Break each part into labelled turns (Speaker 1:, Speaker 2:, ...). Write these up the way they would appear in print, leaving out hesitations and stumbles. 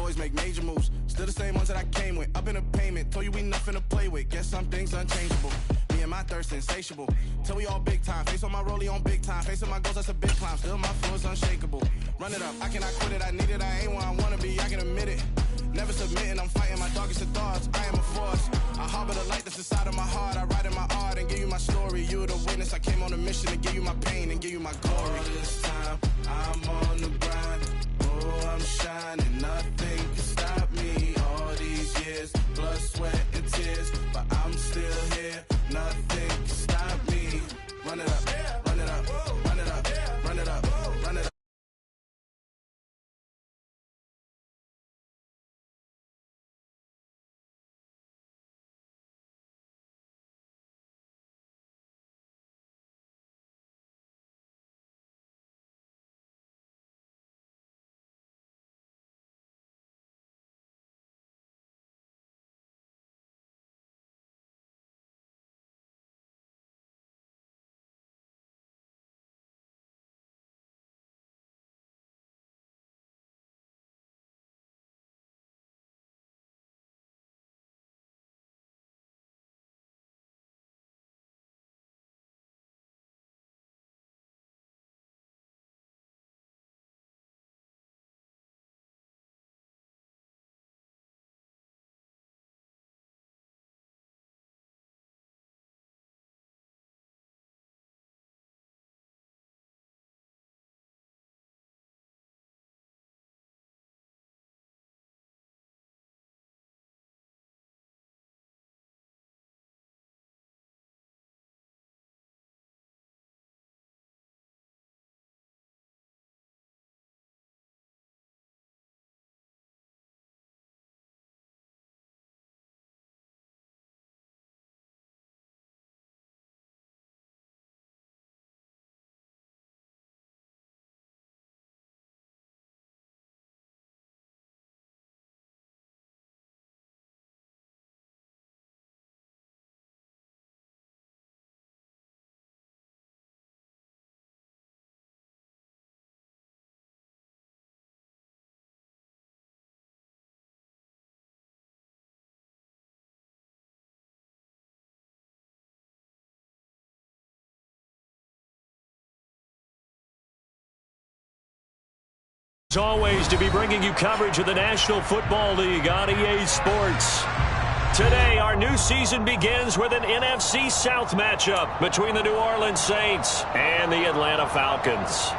Speaker 1: always make major moves. Still the same ones that I came with. Up in a payment, told you we nothing to play with. Guess some things unchangeable. Me and my thirst insatiable. Till we all big time. Face on my rollie on big time. Facing my goals, that's a big climb. Still my flow is unshakable. Run it up, I cannot quit it. I need it, I ain't where I wanna be. I can admit it. Never submitting, I'm fighting my darkest of thoughts. I am a force. I harbor the light that's inside of my heart. I write in my art and give you my story. You the witness. I came on a mission to give you my pain and give you my glory. All this time, I'm on the grind. Oh, I'm shining. Nothing can stop me. All these years, blood, sweat, and tears. But I'm still here. Nothing can stop me. Run it up, run it up, run it up, run it up, run it up.
Speaker 2: As always, to be bringing you coverage of the National Football League on EA Sports. Today, our new season begins with an NFC South matchup between the New Orleans Saints and the Atlanta Falcons.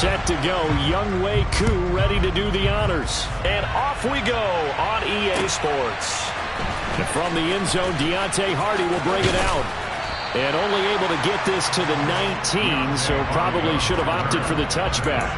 Speaker 2: Set to go, Younghoe Koo ready to do the honors. And off we go on EA Sports. And from the end zone, Deontay Hardy will bring it out. And only able to get this to the 19, so probably should have opted for the touchback.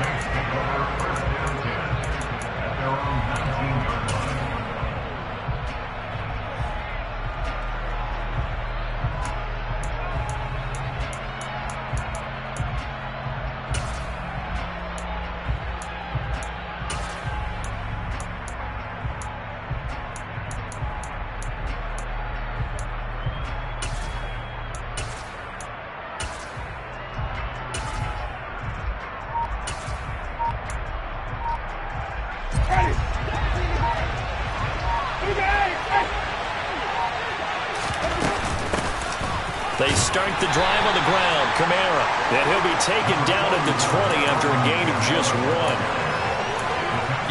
Speaker 2: They start the drive on the ground. Kamara. And he'll be taken down at the 20 after a gain of just 1.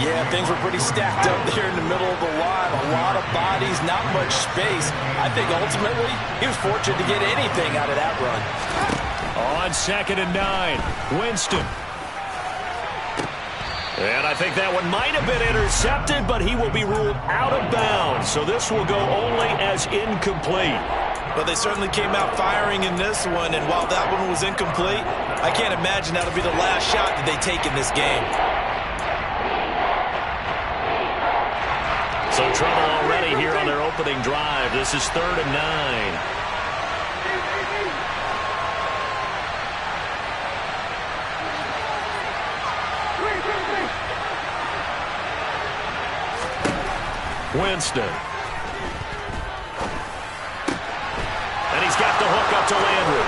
Speaker 3: Yeah, things were pretty stacked up there in the middle of the line. A lot of bodies, not much space. I think ultimately he was fortunate to get anything out of that run.
Speaker 2: On 2nd and 9, Winston. And I think that one might have been intercepted, but he will be ruled out of bounds. So this will go only as incomplete.
Speaker 3: But they certainly came out firing in this one, and while that one was incomplete, I can't imagine that'll be the last shot that they take in this game.
Speaker 2: So trouble already here on their opening drive. This is 3rd and 9. Winston. And he's got the hook up to Landry.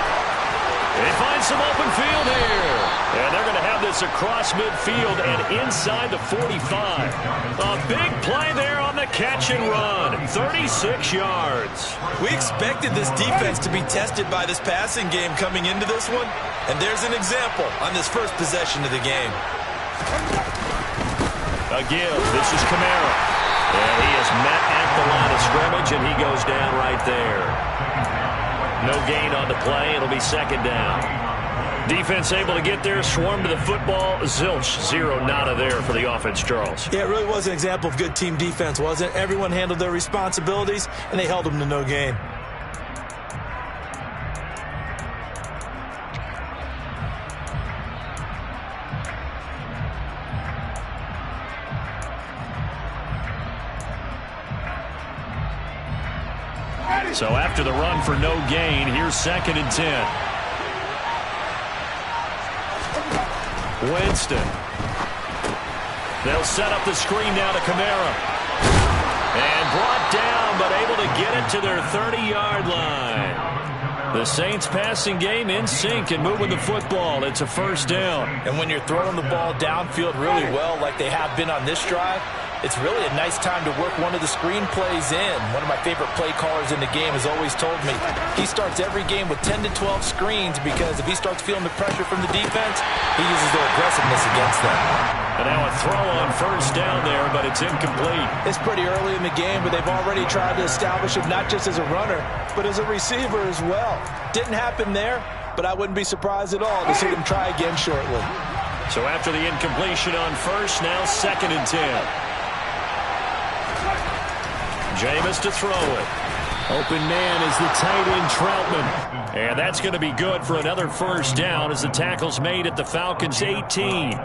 Speaker 2: He finds some open field here. And they're going to have this across midfield and inside the 45. A big play there on the catch and run. 36 yards.
Speaker 3: We expected this defense to be tested by this passing game coming into this one. And there's an example on this first possession of the game.
Speaker 2: A give. This is Kamara. And he is met at the line of scrimmage, and he goes down right there. No gain on the play. It'll be second down. Defense able to get there, swarm to the football. Zilch, zero, nada there for the offense, Charles.
Speaker 3: Yeah, it really was an example of good team defense, wasn't it? Everyone handled their responsibilities, and they held them to no gain.
Speaker 2: So after the run for no gain, here's 2nd and 10. Winston. They'll set up the screen now to Kamara. And brought down, but able to get it to their 30-yard line. The Saints passing game in sync and moving the football. It's a first down.
Speaker 3: And when you're throwing the ball downfield really well like they have been on this drive, it's really a nice time to work one of the screen plays in. One of my favorite play callers in the game has always told me he starts every game with 10 to 12 screens because if he starts feeling the pressure from the defense, he uses their aggressiveness against them.
Speaker 2: And now a throw on first down there, but it's incomplete.
Speaker 3: It's pretty early in the game, but they've already tried to establish him not just as a runner, but as a receiver as well. Didn't happen there, but I wouldn't be surprised at all to see them try again shortly.
Speaker 2: So after the incompletion on first, now 2nd and 10. Jameis to throw it. Open man is the tight end Troutman. And that's going to be good for another first down as the tackle's made at the Falcons' 18.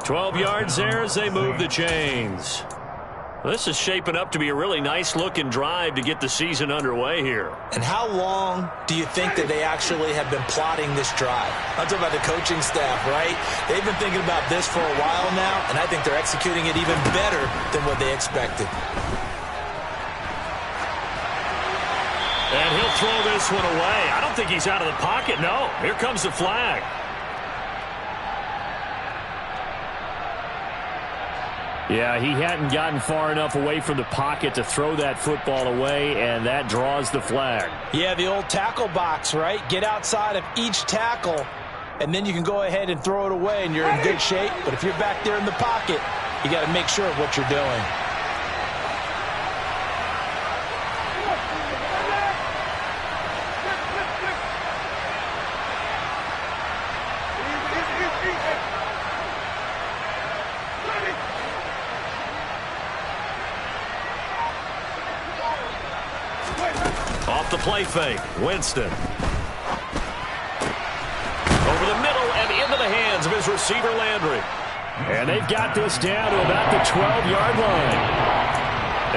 Speaker 2: 12 yards there as they move the chains. This is shaping up to be a really nice-looking drive to get the season underway here.
Speaker 3: And how long do you think that they actually have been plotting this drive? I'm talking about the coaching staff, right? They've been thinking about this for a while now, and I think they're executing it even better than what they expected.
Speaker 2: And he'll throw this one away. I don't think he's out of the pocket. No, here comes the flag. Yeah, he hadn't gotten far enough away from the pocket to throw that football away, and that draws the flag.
Speaker 3: Yeah, the old tackle box, right? Get outside of each tackle, and then you can go ahead and throw it away, and you're in good shape. But if you're back there in the pocket, you got to make sure of what you're doing.
Speaker 2: Off the play fake, Winston. Over the middle and into the hands of his receiver, Landry. And they've got this down to about the 12-yard line.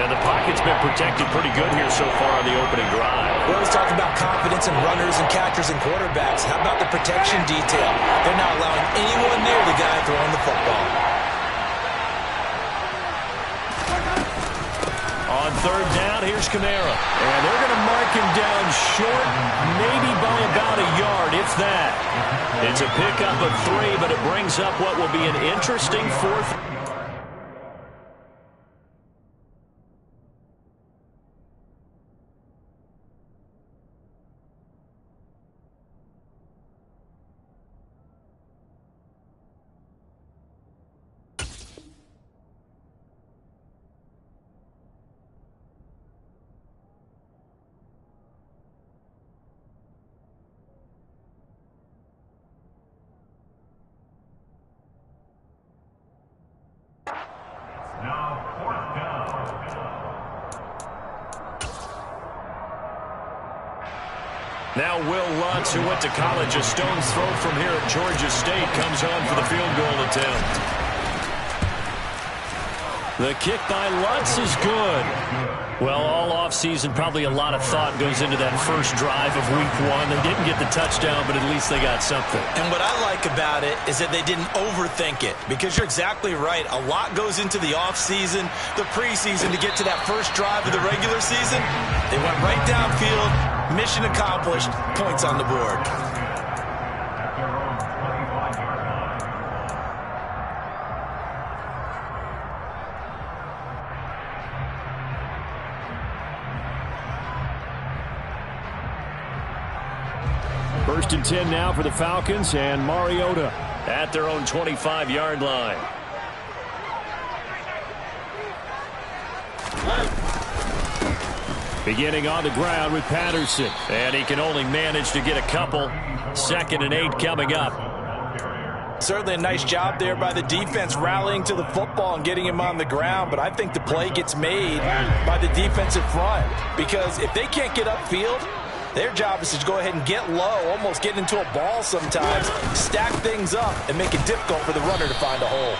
Speaker 2: And the pocket's been protected pretty good here so far on the opening drive.
Speaker 3: We always talk about confidence in runners and catchers and quarterbacks. How about the protection detail? They're not allowing anyone near the guy throwing the football.
Speaker 2: On third down, here's Kamara. And they're going to mark him down short, maybe by about a yard, if that. It's a pickup of 3, but it brings up what will be an interesting fourth. Now Will Lutz, who went to college a stone's throw from here at Georgia State, comes on for the field goal attempt. The kick by Lutz is good. Well, all offseason, probably a lot of thought goes into that first drive of Week 1. They didn't get the touchdown, but at least they got something.
Speaker 3: And what I like about it is that they didn't overthink it, because you're exactly right. A lot goes into the offseason, the preseason, to get to that first drive of the regular season. They went right downfield, mission accomplished, points on the board.
Speaker 2: First and 10 now for the Falcons, and Mariota at their own 25-yard line. Beginning on the ground with Patterson, and he can only manage to get a couple. 2nd and 8 coming up.
Speaker 3: Certainly a nice job there by the defense rallying to the football and getting him on the ground, but I think the play gets made by the defensive front, because if they can't get upfield, their job is to go ahead and get low, almost get into a ball sometimes, stack things up, and make it difficult for the runner to find a hole.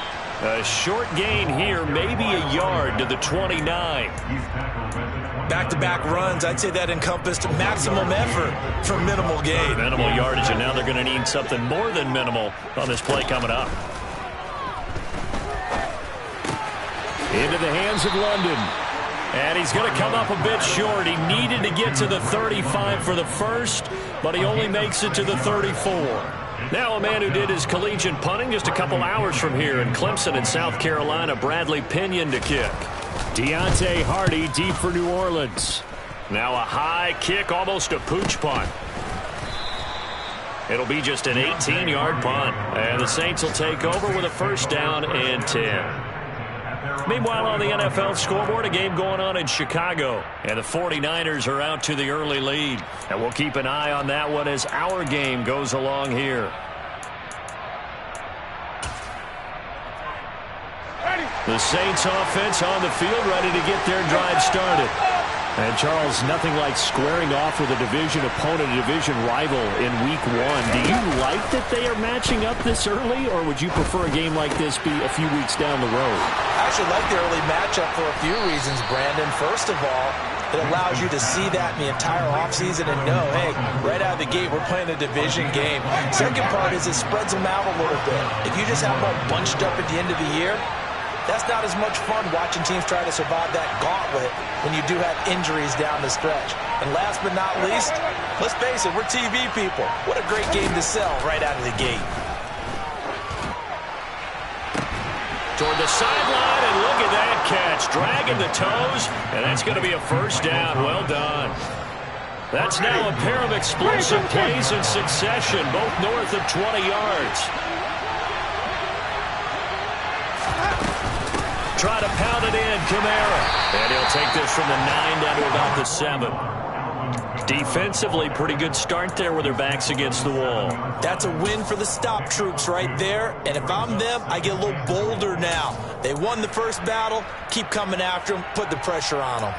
Speaker 2: A short gain here, maybe a yard to the 29.
Speaker 3: Back-to-back runs, I'd say that encompassed maximum effort for minimal gain.
Speaker 2: Minimal yardage, and now they're going to need something more than minimal on this play coming up. Into the hands of London. And he's going to come up a bit short. He needed to get to the 35 for the first, but he only makes it to the 34. Now a man who did his collegiate punting just a couple hours from here in Clemson in South Carolina, Bradley Pinion to kick. Deontay Hardy deep for New Orleans. Now a high kick, almost a pooch punt. It'll be just an 18-yard punt, and the Saints will take over with a first down and 10. Meanwhile, on the NFL scoreboard, a game going on in Chicago, and the 49ers are out to the early lead. And we'll keep an eye on that one as our game goes along here. The Saints offense on the field, ready to get their drive started. And, Charles, nothing like squaring off with a division opponent, a division rival in Week 1. Do you like that they are matching up this early, or would you prefer a game like this be a few weeks down the road?
Speaker 3: I actually like the early matchup for a few reasons, Brandon. First of all, it allows you to see that in the entire offseason and know, hey, right out of the gate, we're playing a division game. Second part is it spreads them out a little bit. If you just have them all bunched up at the end of the year, that's not as much fun watching teams try to survive that gauntlet when you do have injuries down the stretch. And last but not least, let's face it, we're TV people. What a great game to sell right out of the gate.
Speaker 2: Toward the sideline, and look at that catch. Dragging the toes, and that's going to be a first down. Well done. That's now a pair of explosive plays in succession, both north of 20 yards. Try to pound it in, Kamara. And he'll take this from the 9 down to about the 7. Defensively, pretty good start there with their backs against the wall.
Speaker 3: That's a win for the stop troops right there. And if I'm them, I get a little bolder now. They won the first battle. Keep coming after them. Put the pressure on them.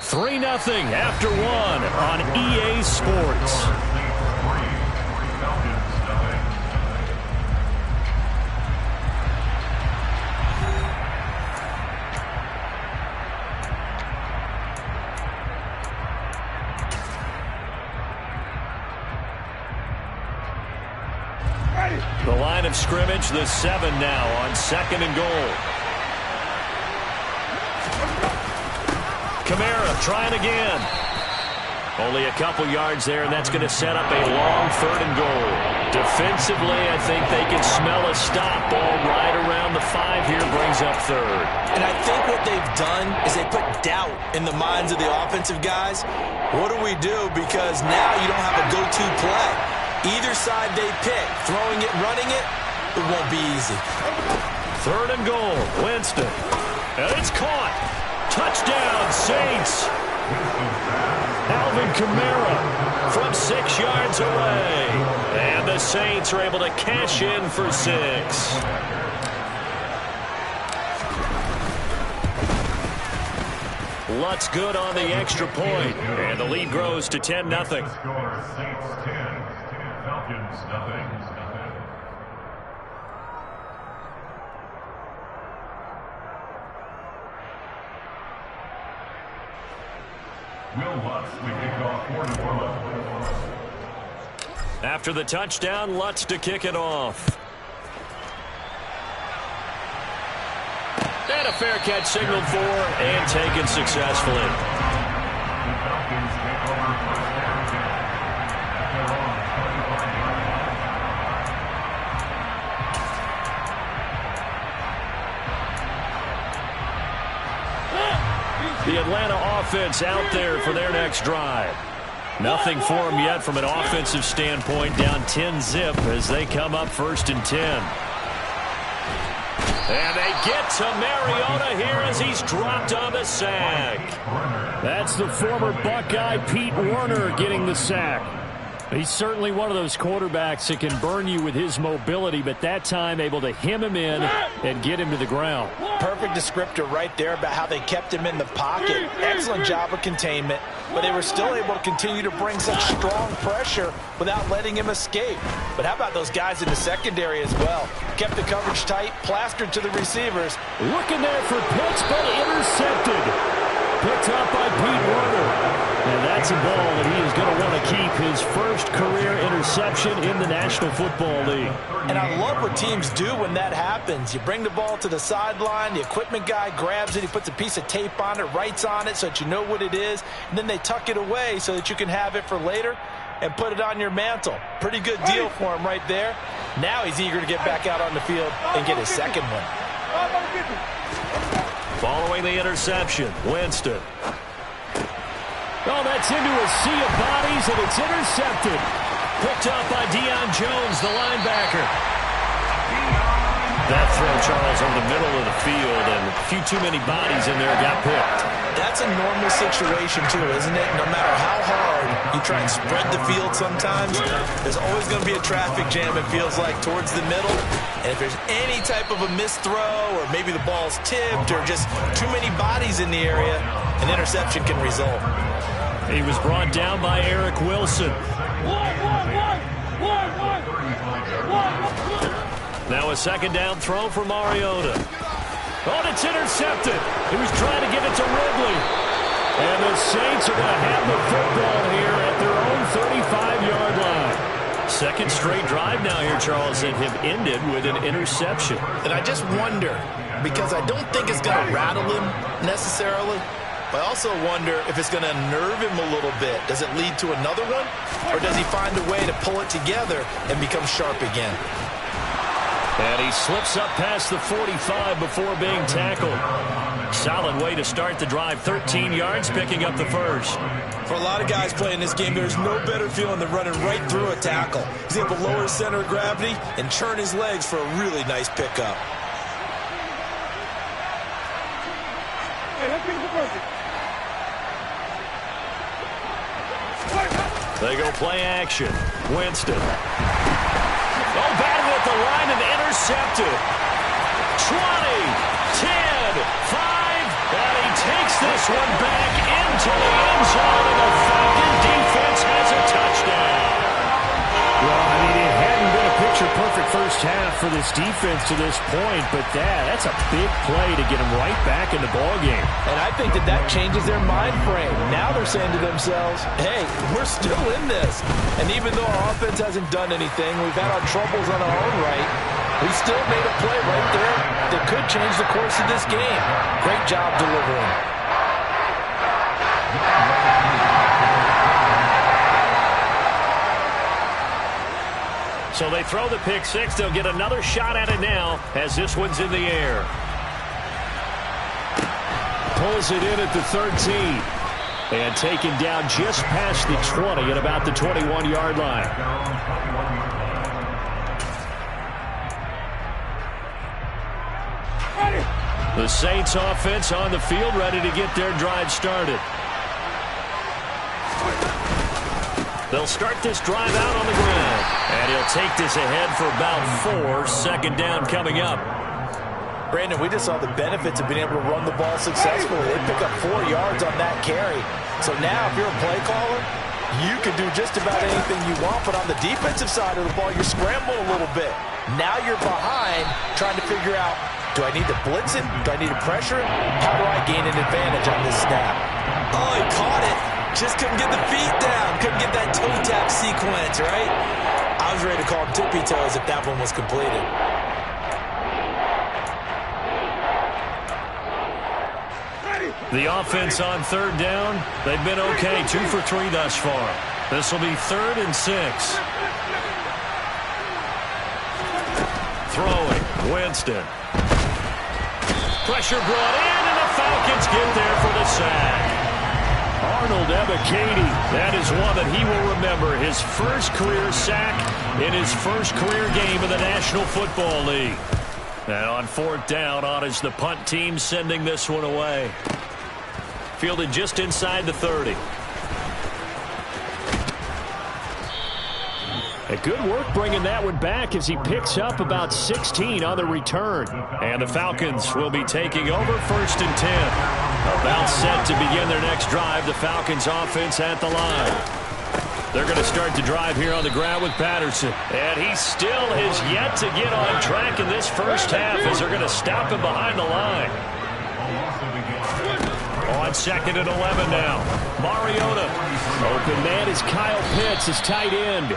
Speaker 2: Three 3-0 after 1 on EA Sports. The line of scrimmage, the 7 now on 2nd and goal. Kamara trying again. Only a couple yards there, and that's going to set up a long 3rd and goal. Defensively, I think they can smell a stop. Ball right around the 5 here, brings up 3rd.
Speaker 3: And I think what they've done is they put doubt in the minds of the offensive guys. What do we do? Because now you don't have a go-to play. Either side they pick, throwing it, running it, it won't be easy.
Speaker 2: 3rd and goal, Winston. And it's caught. Touchdown, Saints. Alvin Kamara from 6 yards away. And the Saints are able to cash in for 6. Lutt's good on the extra point, and the lead grows to 10-0.
Speaker 4: Score Saints 10, Falcons nothing. Will Lutz to kick off for New Orleans.
Speaker 2: After the touchdown, Lutz to kick it off. And a fair catch signaled for and taken successfully.
Speaker 4: The Falcons take over first down at their own 25 yard line.
Speaker 2: The Atlanta offense out there for their next drive. Nothing for them yet from an offensive standpoint, down 10-zip as they come up 1st and 10. And they get to Mariota here as he's dropped on the sack.
Speaker 5: That's the former Buckeye Pete Werner getting the sack. He's certainly one of those quarterbacks that can burn you with his mobility, but that time able to hem him in and get him to the ground.
Speaker 3: Perfect descriptor right there about how they kept him in the pocket. Excellent job of containment, but they were still able to continue to bring such strong pressure without letting him escape. But how about those guys in the secondary as well? Kept the coverage tight, plastered to the receivers.
Speaker 5: Looking there for Pitts, but intercepted. Picked up by Pete Werner. And that's a ball that he is going to want to keep, his first career interception in the National Football League.
Speaker 3: And I love what teams do when that happens. You bring the ball to the sideline, the equipment guy grabs it, he puts a piece of tape on it, writes on it so that you know what it is, and then they tuck it away so that you can have it for later and put it on your mantle. Pretty good deal for him right there. Now he's eager to get back out on the field and get his second one.
Speaker 2: Following the interception, Winston.
Speaker 5: Oh, that's into a sea of bodies, and it's intercepted.
Speaker 2: Picked up by Deion Jones, the linebacker. That throw, Charles, over the middle of the field, and a few too many bodies in there got picked.
Speaker 3: That's a normal situation, too, isn't it? No matter how hard you try and spread the field sometimes, there's always going to be a traffic jam, it feels like, towards the middle. And if there's any type of a missed throw, or maybe the ball's tipped, or just too many bodies in the area, an interception can result.
Speaker 2: He was brought down by Eric Wilson. Now a second down throw for Mariota. Oh, and it's intercepted. He was trying to give it to Ridley. And the Saints are going to have the football here at their own 35-yard line. Second straight drive now here, Charles, that have ended with an interception.
Speaker 3: And I just wonder, because I don't think it's going to rattle him necessarily, but I also wonder if it's going to unnerve him a little bit. Does it lead to another one? Or does he find a way to pull it together and become sharp again?
Speaker 2: And he slips up past the 45 before being tackled. Solid way to start the drive. 13 yards, picking up the first.
Speaker 3: For a lot of guys playing this game, there's no better feeling than running right through a tackle. He's able to lower his center of gravity and churn his legs for a really nice pickup.
Speaker 2: They go play action. Winston. Oh, batted at the line and intercepted. 20, 10, 5, and he takes this one back into the end zone, and the Falcon defense has a touchdown.
Speaker 5: Well, I mean, it hadn't been a picture-perfect first half for this defense to this point, but that's a big play to get them right back in the ballgame.
Speaker 3: And I think that changes their mind frame. Now they're saying to themselves, hey, we're still in this. And even though our offense hasn't done anything, we've had our troubles on our own right, we still made a play right there that could change the course of this game. Great job delivering.
Speaker 2: So they throw the pick six. They'll get another shot at it now as this one's in the air.
Speaker 5: Pulls it in at the 13.
Speaker 2: And taken down just past the 20 at about the 21-yard line. The Saints offense on the field ready to get their drive started. They'll start this drive out on the ground. And he'll take this ahead for about 4. Second down coming up.
Speaker 3: Brandon, we just saw the benefits of being able to run the ball successfully. They pick up 4 yards on that carry. So now if you're a play caller, you can do just about anything you want, but on the defensive side of the ball, you're scrambling a little bit. Now you're behind trying to figure out, do I need to blitz it? Do I need to pressure it? How do I gain an advantage on this snap?
Speaker 6: Oh, he caught it. Just couldn't get the feet down. Couldn't get that toe tap sequence, right? I was ready to call tippy toes if that one was completed.
Speaker 5: The offense on 3rd down, they've been okay, 2 for 3 thus far. This will be 3rd and 6. Throwing, Winston. Pressure brought in, and the Falcons get there for the sack. Arnold Ebiketie, that is one that he will remember. His first career sack in his first career game in the National Football League. And on 4th down, on is the punt team sending this one away. Fielded just inside the 30. A good work bringing that one back as he picks up about 16 on the return. And the Falcons will be taking over 1st and 10. About set to begin their next drive. The Falcons offense at the line. They're going to start the drive here on the ground with Patterson. And he still has yet to get on track in this first half as they're going to stop him behind the line. On 2nd and 11 now. Mariota. Open man is Kyle Pitts, his tight end.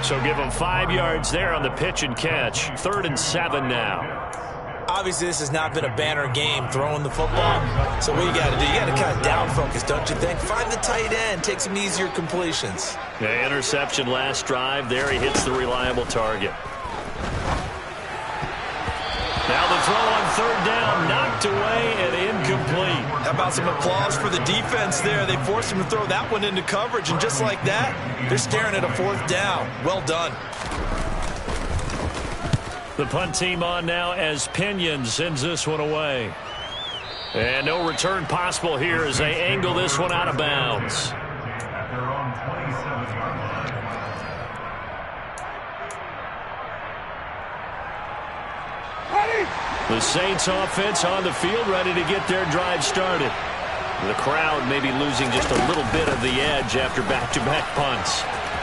Speaker 5: So give him 5 yards there on the pitch and catch. 3rd and 7 now.
Speaker 6: Obviously, this has not been a banner game throwing the football. So what you got to do, you got to kind of down focus, don't you think? Find the tight end, take some easier completions.
Speaker 5: The interception last drive. There he hits the reliable target. Now the throw on 3rd down, knocked away and incomplete.
Speaker 6: How about some applause for the defense there? They forced him to throw that one into coverage, and just like that, they're staring at a 4th down. Well done.
Speaker 5: The punt team on now as Pinion sends this one away. And no return possible here as they angle this one out of bounds.
Speaker 4: At their own 27-yard line.
Speaker 5: The Saints offense on the field ready to get their drive started. The crowd may be losing just a little bit of the edge after back-to-back punts.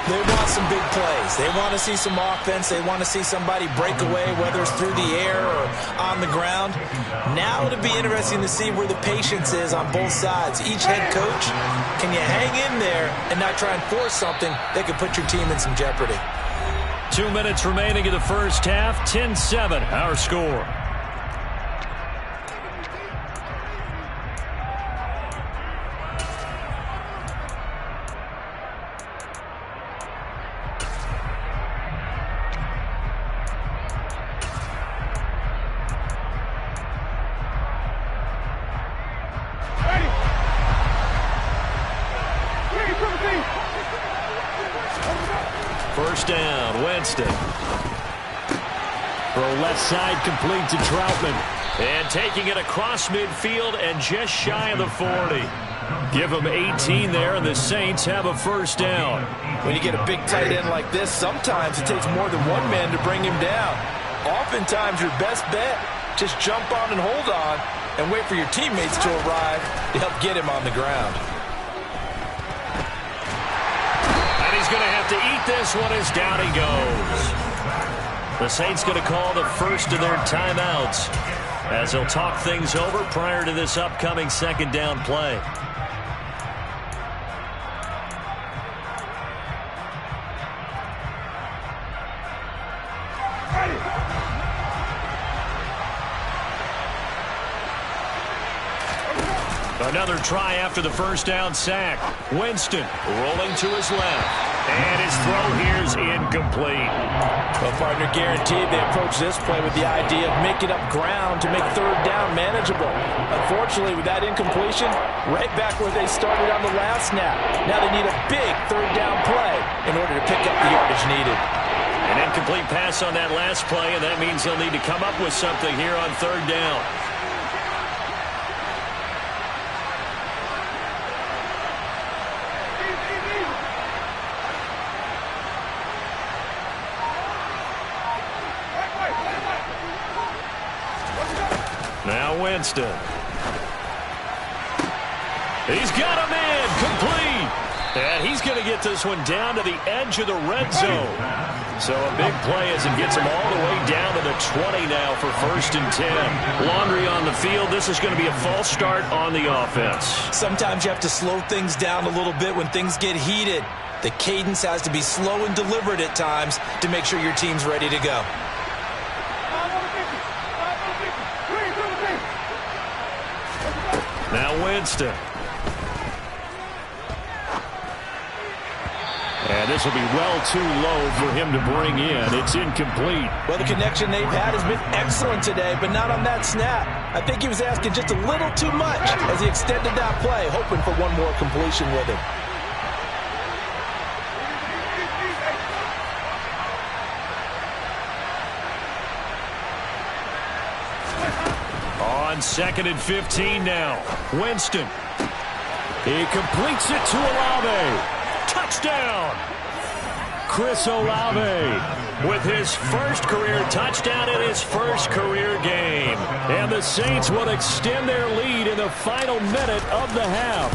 Speaker 6: They want some big plays. They want to see some offense. They want to see somebody break away, whether it's through the air or on the ground. Now it'll be interesting to see where the patience is on both sides. Each head coach, can you hang in there and not try and force something that could put your team in some jeopardy?
Speaker 5: 2 minutes remaining in the first half. 10-7, our score. First down, Winston. Throw left side complete to Troutman. And taking it across midfield and just shy of the 40. Give them 18 there, and the Saints have a first down.
Speaker 3: When you get a big tight end like this, sometimes it takes more than one man to bring him down. Oftentimes, your best bet, just jump on and hold on and wait for your teammates to arrive to help get him on the ground.
Speaker 5: And he's going to have to eat this one as down he goes. The Saints going to call the first of their timeouts as they'll talk things over prior to this upcoming second down play. Another try after the first down sack. Winston rolling to his left. And his throw here's incomplete.
Speaker 3: Well, partner, guaranteed they approach this play with the idea of making up ground to make third down manageable. Unfortunately, with that incompletion, right back where they started on the last snap. Now they need a big third down play in order to pick up the yardage needed.
Speaker 5: An incomplete pass on that last play, and that means they'll need to come up with something here on third down. Winston. He's got him in, complete. And he's going to get this one down to the edge of the red zone. So a big play as it gets him all the way down to the 20 now for 1st and 10. Laundry on the field. This is going to be a false start on the offense.
Speaker 6: Sometimes you have to slow things down a little bit when things get heated. The cadence has to be slow and deliberate at times to make sure your team's ready to go.
Speaker 5: Now Winston. And this will be well too low for him to bring in. It's incomplete.
Speaker 6: Well, the connection they've had has been excellent today, but not on that snap. I think he was asking just a little too much as he extended that play, hoping for one more completion with him.
Speaker 5: On 2nd and 15 now. Winston. He completes it to Olave. Touchdown! Chris Olave with his first career touchdown in his first career game. And the Saints will extend their lead in the final minute of the half.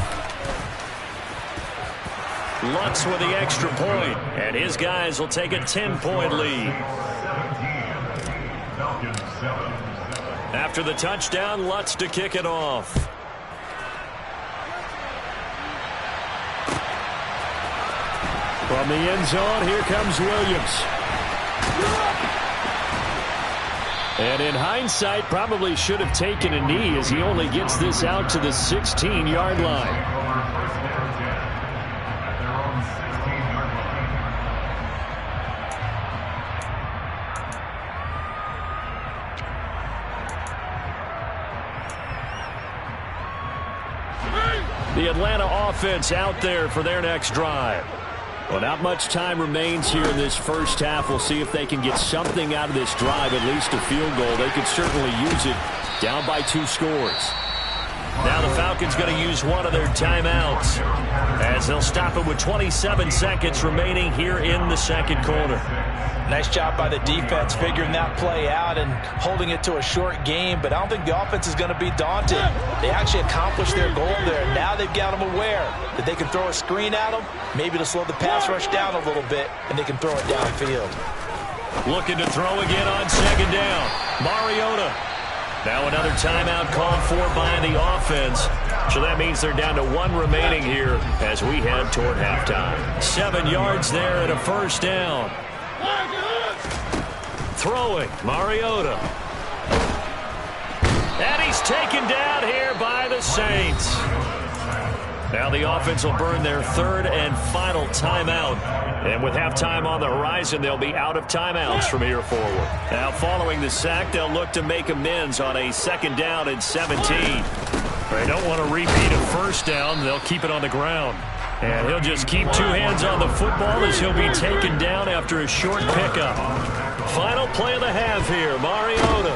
Speaker 5: Lutz with the extra point, and his guys will take a 10-point lead. After the touchdown, Lutz to kick it off. From the end zone, here comes Williams. And in hindsight, probably should have taken a knee as he only gets this out to the 16-yard line. The Atlanta offense out there for their next drive. Well, not much time remains here in this first half. We'll see if they can get something out of this drive, at least a field goal. They could certainly use it down by 2 scores. Now the Falcons going to use one of their timeouts as they'll stop it with 27 seconds remaining here in the second quarter.
Speaker 6: Nice job by the defense figuring that play out and holding it to a short game, but I don't think the offense is going to be daunted. They actually accomplished their goal there. Now they've got them aware that they can throw a screen at them, maybe to slow the pass rush down a little bit, and they can throw it downfield.
Speaker 5: Looking to throw again on 2nd down. Mariota. Now another timeout called for by the offense. So that means they're down to 1 remaining here as we head toward halftime. 7 yards there and a 1st down. Throwing, Mariota. And he's taken down here by the Saints. Now the offense will burn their 3rd and final timeout. And with halftime on the horizon, they'll be out of timeouts from here forward. Now following the sack, they'll look to make amends on a 2nd down and 17. They don't want to repeat a 1st down. They'll keep it on the ground. And he'll just keep 2 hands on the football as he'll be taken down after a short pickup. Final play of the half here, Mariota.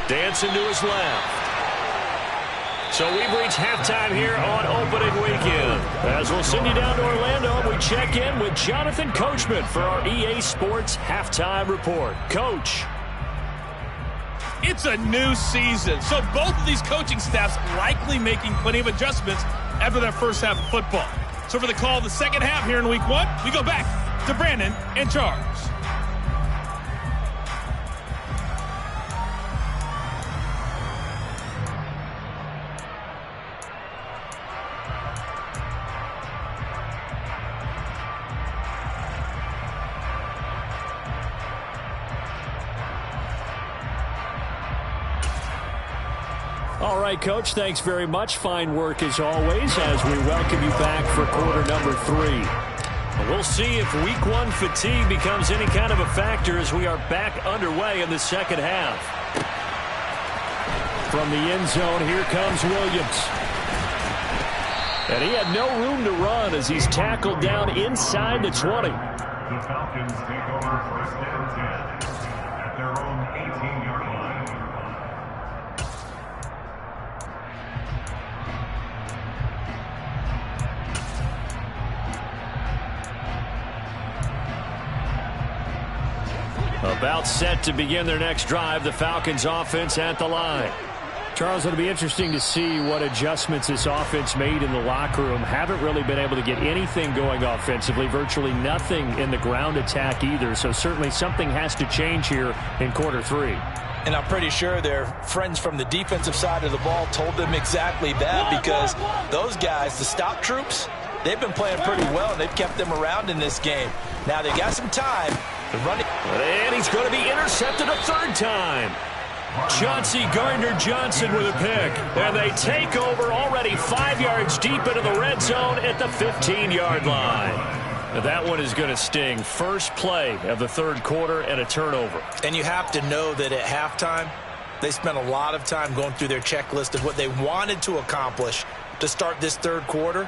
Speaker 5: Dancing to his left. So we've reached halftime here on opening weekend. As we'll send you down to Orlando, we check in with Jonathan Coachman for our EA Sports Halftime Report. Coach.
Speaker 7: It's a new season, so both of these coaching staffs likely making plenty of adjustments after that first half of football. So for the call of the second half here in week 1, we go back to Brandon and Charles.
Speaker 5: All right, Coach, thanks very much. Fine work as always as we welcome you back for quarter number 3. We'll see if week 1 fatigue becomes any kind of a factor as we are back underway in the second half. From the end zone, here comes Williams. And he had no room to run as he's tackled down inside the 20.
Speaker 4: The Falcons take over 1st and 10 at their own 18-yard line.
Speaker 5: About set to begin their next drive, the Falcons offense at the line. Charles, it'll be interesting to see what adjustments this offense made in the locker room. Haven't really been able to get anything going offensively, virtually nothing in the ground attack either. So certainly something has to change here in quarter 3.
Speaker 3: And I'm pretty sure their friends from the defensive side of the ball told them exactly that, because those guys, the stop troops, they've been playing pretty well, and they've kept them around in this game. Now they got some time. The running,
Speaker 2: and he's going to be intercepted a third time. Chauncey Gardner-Johnson with a pick. And they take over already 5 yards deep into the red zone at the 15-yard line. Now that one is going to sting. First play of the third quarter and a turnover.
Speaker 3: And you have to know that at halftime, they spent a lot of time going through their checklist of what they wanted to accomplish to start this third quarter.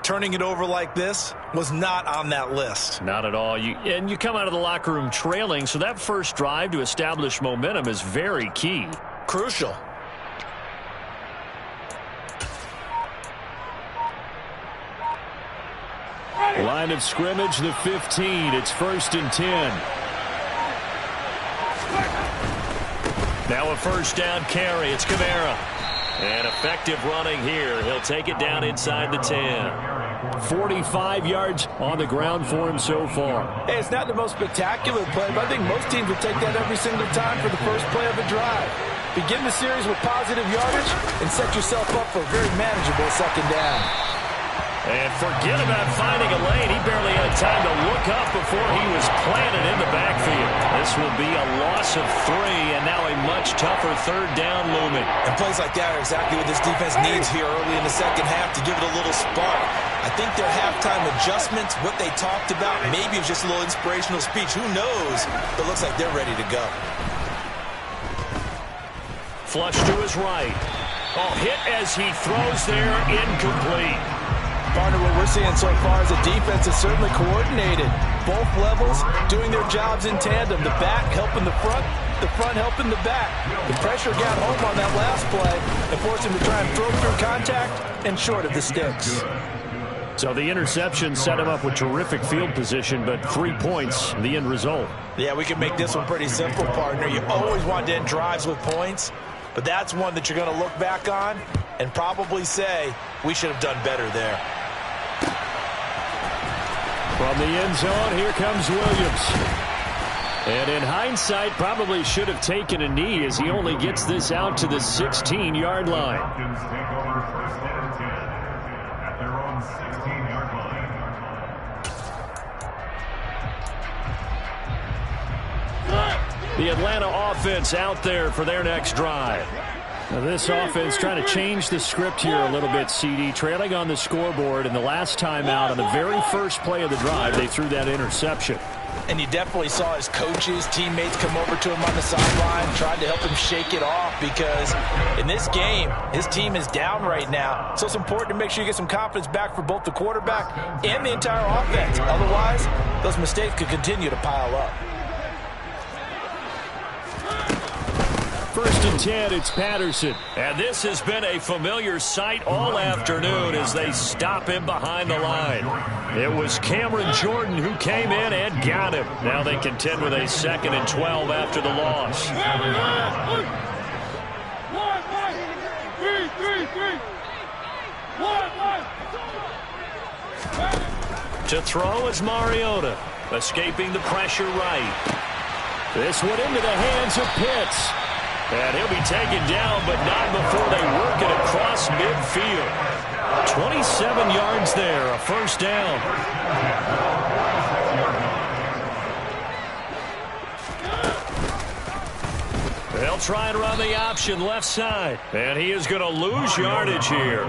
Speaker 3: Turning it over like this was not on that list.
Speaker 5: Not at all. And you come out of the locker room trailing, so that first drive to establish momentum is very key.
Speaker 3: Crucial.
Speaker 5: Line of scrimmage, the 15. It's 1st and 10. Now a first down carry. It's Kamara. And effective running here. He'll take it down inside the 10. 45 yards on the ground for him so far.
Speaker 3: Hey, it's not the most spectacular play, but I think most teams would take that every single time for the first play of a drive. Begin the series with positive yardage and set yourself up for a very manageable second down.
Speaker 5: And forget about finding a lane. He barely had time to look up before he was planted in the backfield. This will be a loss of 3, and now a much tougher third down looming.
Speaker 3: And plays like that are exactly what this defense needs here early in the second half to give it a little spark. I think their halftime adjustments, what they talked about, maybe it was just a little inspirational speech. Who knows? But it looks like they're ready to go.
Speaker 5: Flush to his right. Oh, hit as he throws there, incomplete.
Speaker 3: Partner, what we're seeing so far is the defense is certainly coordinated. Both levels doing their jobs in tandem. The back helping the front helping the back. The pressure got home on that last play and forced him to try and throw through contact and short of the sticks.
Speaker 5: So the interception set him up with terrific field position, but 3 points, the end result.
Speaker 3: Yeah, we can make this one pretty simple, partner. You always want to end drives with points, but that's one that you're going to look back on and probably say, we should have done better there.
Speaker 5: From the end zone, here comes Williams. And in hindsight, probably should have taken a knee as he only gets this out to the 16-yard line.
Speaker 4: Falcons take over 1st and 10 at their own 16-yard line.
Speaker 5: The Atlanta offense out there for their next drive. Now this offense trying to change the script here a little bit, CD. Trailing on the scoreboard, and the last time out on the very first play of the drive, they threw that interception.
Speaker 3: And you definitely saw his coaches, teammates come over to him on the sideline, tried to help him shake it off, because in this game, his team is down right now. So it's important to make sure you get some confidence back for both the quarterback and the entire offense. Otherwise, those mistakes could continue to pile up.
Speaker 5: 1st and 10, it's Patterson. And this has been a familiar sight all afternoon as they stop him behind the line. It was Cameron Jordan who came in and got him. Now they contend with a 2nd and 12 after the loss. To throw is Mariota, escaping the pressure right. This one into the hands of Pitts. And he'll be taken down, but not before they work it across midfield. 27 yards there, a first down. They'll try and run the option left side. And he is going to lose yardage here.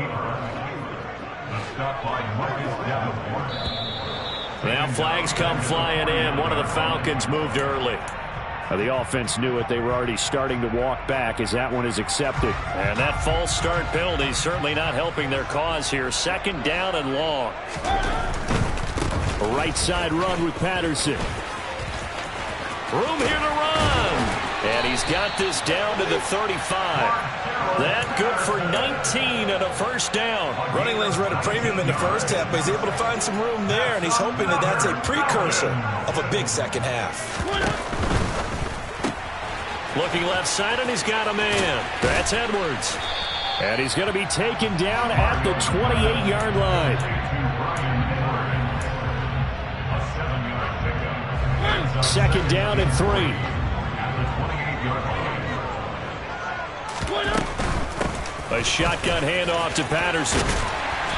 Speaker 5: Now flags come flying in. One of the Falcons moved early. The offense knew it. They were already starting to walk back as that one is accepted. And that false start penalty certainly not helping their cause here. 2nd down and long. A right side run with Patterson. Room here to run. And he's got this down to the 35. That good for 19 and a first down.
Speaker 3: Running lanes were at a premium in the first half, but he's able to find some room there, and he's hoping that that's a precursor of a big second half.
Speaker 5: Looking left side, and he's got a man. That's Edwards. And he's going to be taken down at the 28-yard line. Second down and 3. A shotgun handoff to Patterson.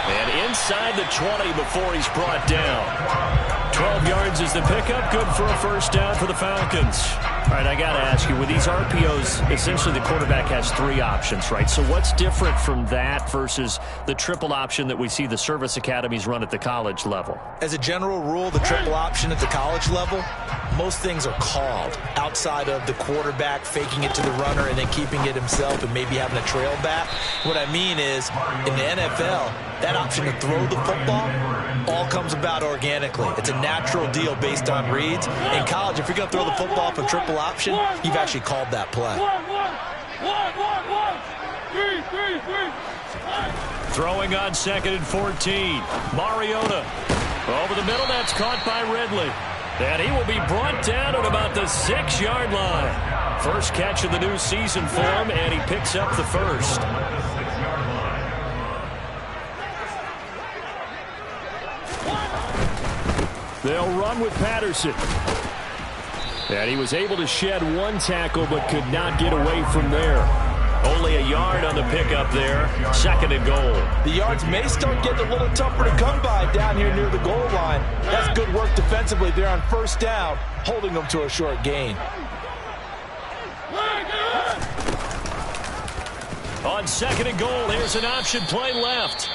Speaker 5: And inside the 20 before he's brought down. 12 yards is the pickup. Good for a first down for the Falcons. All right, I got to ask you, with these RPOs, essentially the quarterback has 3 options, right? So what's different from that versus the triple option that we see the service academies run at the college level?
Speaker 6: As a general rule, the triple option at the college level, most things are called outside of the quarterback faking it to the runner and then keeping it himself and maybe having a trail back. What I mean is, in the NFL, that option to throw the football all comes about organically. It's a natural deal based on reads. In college, if you're going to throw the football for triple option, you've actually called that play.
Speaker 5: Throwing on 2nd and 14. Mariota over the middle. That's caught by Ridley. And he will be brought down at about the 6-yard line. First catch of the new season for him, and he picks up the first. They'll run with Patterson. And he was able to shed 1 tackle but could not get away from there. Only a yard on the pickup there. 2nd and goal.
Speaker 6: The yards may start getting a little tougher to come by down here near the goal line. That's good work defensively there on first down, holding them to a short gain.
Speaker 5: On 2nd and goal, here's an option play left.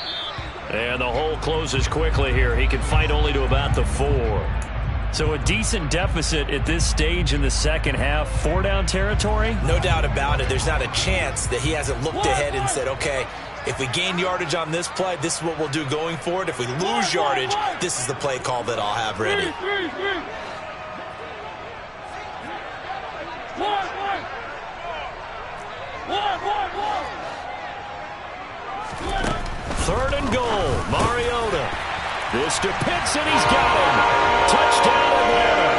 Speaker 5: And the hole closes quickly here. He can fight only to about the 4. So a decent deficit at this stage in the second half. 4-down territory?
Speaker 6: No doubt about it. There's not a chance that he hasn't looked ahead and said, okay, if we gain yardage on this play, this is what we'll do going forward. If we lose yardage, this is the play call that I'll have ready.
Speaker 5: Third and goal. Mariota. This to Pitts, and he's got him. Touchdown, Atlanta.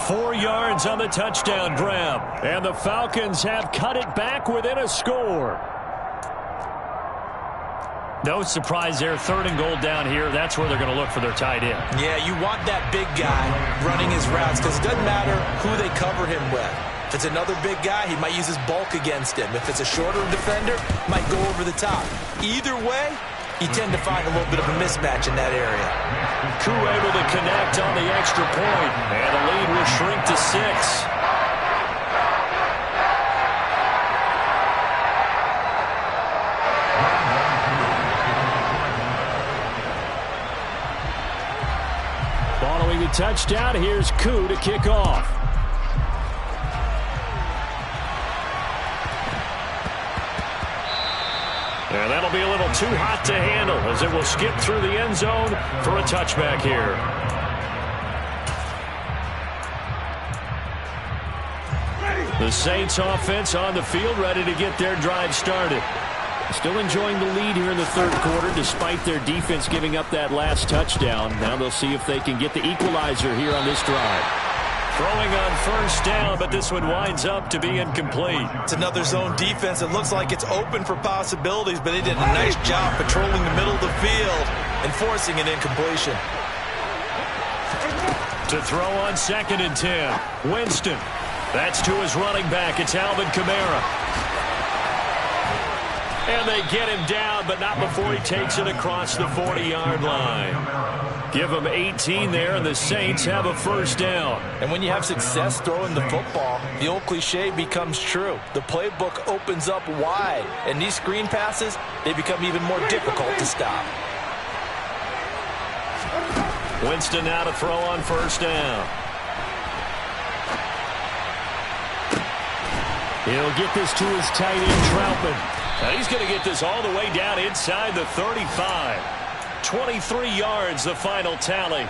Speaker 5: 4 yards on the touchdown grab. And the Falcons have cut it back within a score. No surprise there. 3rd and goal down here. That's where they're going to look for their tight end.
Speaker 6: Yeah, you want that big guy running his routes because it doesn't matter who they cover him with. If it's another big guy, he might use his bulk against him. If it's a shorter defender, might go over the top. Either way, you tend to find a little bit of a mismatch in that area.
Speaker 5: Koo able to connect on the extra point, and the lead will shrink to 6. Following the touchdown, here's Koo to kick off. And that'll be a little too hot to handle as it will skip through the end zone for a touchback here. The Saints offense on the field, ready to get their drive started. Still enjoying the lead here in the 3rd quarter despite their defense giving up that last touchdown. Now they'll see if they can get the equalizer here on this drive. Throwing on first down, but this one winds up to be incomplete.
Speaker 6: It's another zone defense. It looks like it's open for possibilities, but they did a nice job patrolling the middle of the field and forcing an incompletion.
Speaker 5: To throw on 2nd and 10. Winston. That's to his running back. It's Alvin Kamara. And they get him down, but not before he takes it across the 40-yard line. Give him 18 there, and the Saints have a first down.
Speaker 6: And when you have success throwing the football, the old cliche becomes true. The playbook opens up wide, and these screen passes, they become even more difficult to stop.
Speaker 5: Winston now to throw on first down. He'll get this to his tight end, Troutman. Now he's going to get this all the way down inside the 35. 23 yards, the final tally.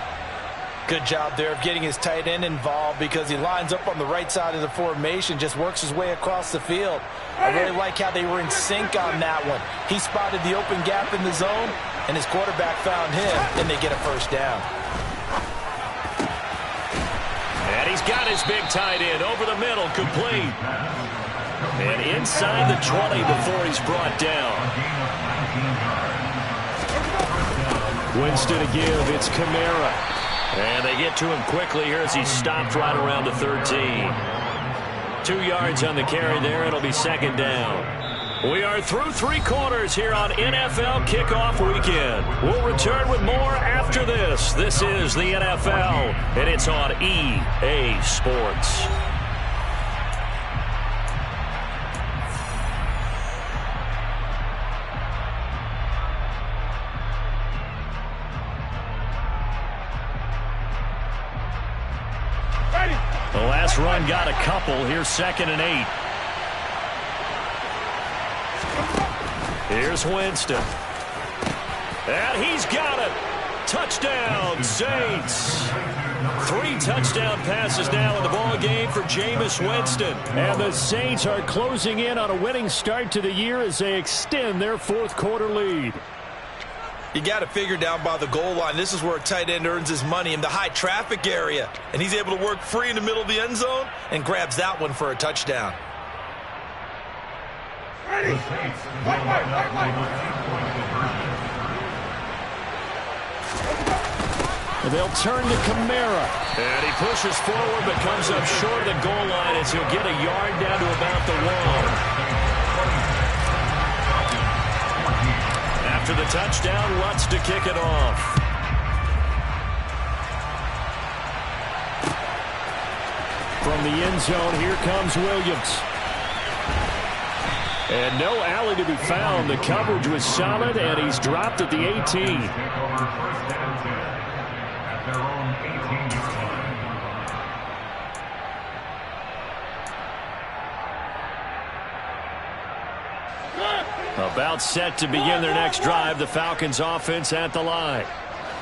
Speaker 6: Good job there of getting his tight end involved because he lines up on the right side of the formation, just works his way across the field. I really like how they were in sync on that one. He spotted the open gap in the zone, and his quarterback found him, and they get a first down.
Speaker 2: And he's got his big tight end over the middle, complete. And inside the 20 before he's brought down. Winston to give. It's Kamara. And they get to him quickly here as he's stopped right around the 13. 2 yards on the carry there. It'll be second down. We are through 3 quarters here on NFL Kickoff Weekend. We'll return with more after this. This is the NFL, and it's on EA Sports. The last run got a couple. Here's 2nd and 8. Here's Winston. And he's got it. Touchdown, Saints. 3 touchdown passes now in the ball game for Jameis Winston.
Speaker 5: And the Saints are closing in on a winning start to the year as they extend their 4th quarter lead.
Speaker 6: You got to figure down by the goal line. This is where a tight end earns his money in the high traffic area. And he's able to work free in the middle of the end zone and grabs that one for a touchdown.
Speaker 4: The Saints will line up for the 2-point conversion.
Speaker 5: They'll turn to Kamara.
Speaker 2: And he pushes forward but comes up short of the goal line as he'll get a yard down to about the 1. After the touchdown, Lutz to kick it off.
Speaker 5: From the end zone, here comes Williams. And no alley to be found. The coverage was solid, and he's dropped at the 18.
Speaker 4: Take over 1st and 10 at their own 18-yard line.
Speaker 5: About set to begin their next drive. The Falcons offense at the line.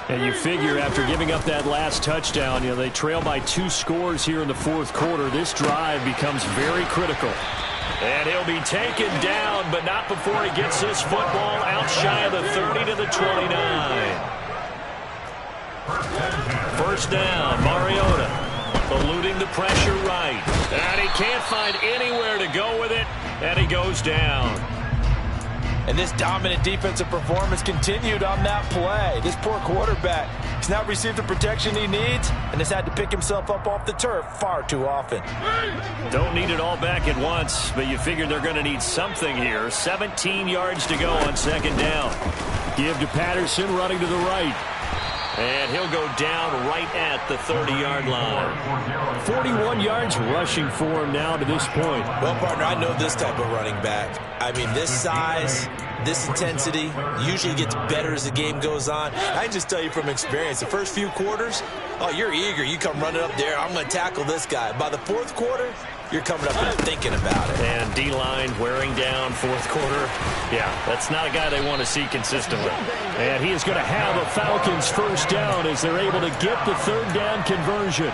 Speaker 5: And you figure after giving up that last touchdown, they trail by 2 scores here in the 4th quarter. This drive becomes very critical.
Speaker 2: And he'll be taken down, but not before he gets this football out shy of the 30 to the 29. 1st down, Mariota eluding the pressure right. And he can't find anywhere to go with it, and he goes down.
Speaker 6: And this dominant defensive performance continued on that play. This poor quarterback has not received the protection he needs and has had to pick himself up off the turf far too often.
Speaker 2: Don't need it all back at once, but you figure they're going to need something here. 17 yards to go on 2nd down.
Speaker 5: Give to Patterson running to the right.
Speaker 2: And he'll go down right at the 30-yard line.
Speaker 5: 41 yards rushing for him now to this point.
Speaker 6: Well, partner, I know this type of running back. I mean, this size, this intensity usually gets better as the game goes on. I can just tell you from experience, the first few quarters, oh, you're eager. You come running up there. I'm going to tackle this guy. By the 4th quarter, you're coming up and thinking about it.
Speaker 2: And D-line wearing down 4th quarter. Yeah, that's not a guy they want to see consistently.
Speaker 5: And he is going to have a Falcons 1st down as they're able to get the 3rd down conversion.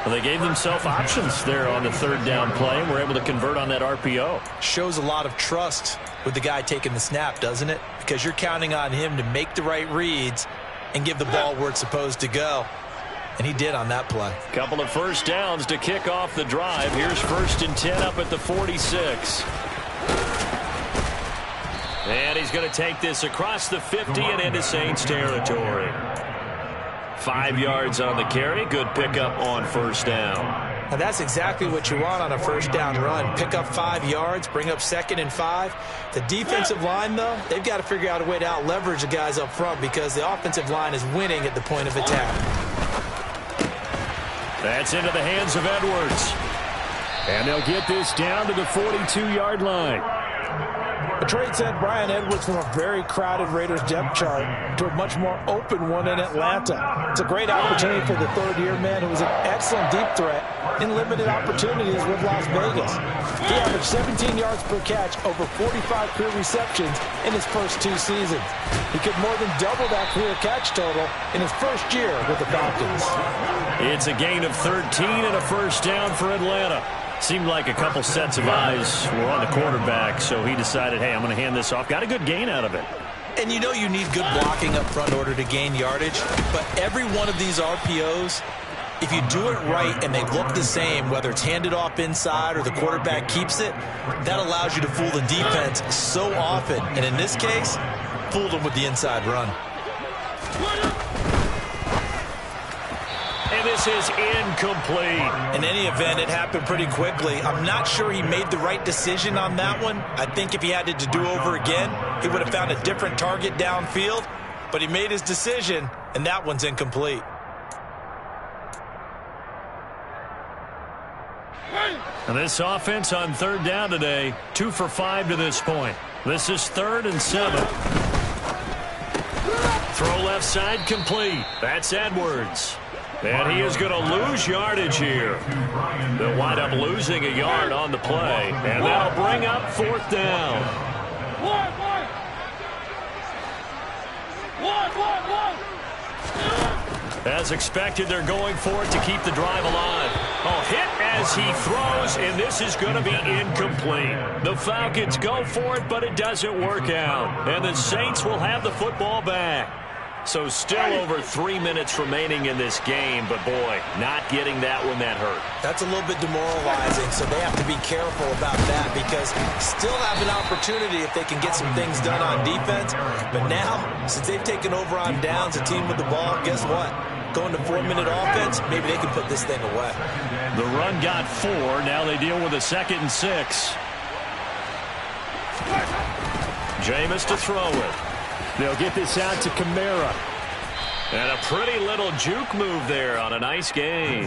Speaker 2: Well, they gave themselves options there on the 3rd down play and were able to convert on that RPO.
Speaker 6: Shows a lot of trust with the guy taking the snap, doesn't it? Because you're counting on him to make the right reads and give the ball where it's supposed to go. And he did on that play.
Speaker 2: Couple of 1st downs to kick off the drive. Here's 1st and 10 up at the 46. And he's going to take this across the 50 and into Saints territory. 5 yards on the carry. Good pickup on 1st down.
Speaker 6: Now that's exactly what you want on a 1st down run. Pick up 5 yards, bring up 2nd and 5. The defensive line, though, they've got to figure out a way to out-leverage the guys up front because the offensive line is winning at the point of attack.
Speaker 5: That's into the hands of Edwards. And they'll get this down to the 42-yard line.
Speaker 6: The trade sent Bryan Edwards from a very crowded Raiders depth chart to a much more open one in Atlanta. It's a great opportunity for the 3rd-year man who was an excellent deep threat in limited opportunities with Las Vegas. He averaged 17 yards per catch, over 45 career receptions in his first 2 seasons. He could more than double that career catch total in his 1st year with the Falcons.
Speaker 2: It's a gain of 13 and a 1st down for Atlanta. Seemed like a couple sets of eyes were on the quarterback, so he decided, hey, I'm going to hand this off. Got a good gain out of it.
Speaker 6: And you know you need good blocking up front in order to gain yardage, but every one of these RPOs if you do it right and they look the same, whether it's handed off inside or the quarterback keeps it, that allows you to fool the defense so often. And in this case, fooled them with the inside run.
Speaker 5: And this is incomplete.
Speaker 6: In any event, it happened pretty quickly. I'm not sure he made the right decision on that one. I think if he had it to do over again, he would have found a different target downfield. But he made his decision, and that one's incomplete.
Speaker 5: And this offense on third down today, 2 for 5 to this point. This is 3rd and 7. Throw left side complete. That's Edwards. And he is going to lose yardage here. They'll wind up losing a yard on the play. And that'll bring up 4th down. As expected, they're going for it to keep the drive alive. Oh, hit as he throws, and this is going to be incomplete. The Falcons go for it, but it doesn't work out. And the Saints will have the football back. So still over 3 minutes remaining in this game, but boy, not getting that one that hurt.
Speaker 6: That's a little bit demoralizing, so they have to be careful about that because still have an opportunity if they can get some things done on defense. But now, since they've taken over on downs, a team with the ball, guess what? Going to 4-minute offense, maybe they can put this thing away.
Speaker 5: The run got 4. Now they deal with a 2nd and 6. Jameis to throw it. They'll get this out to Kamara. And a pretty little juke move there on a nice gain.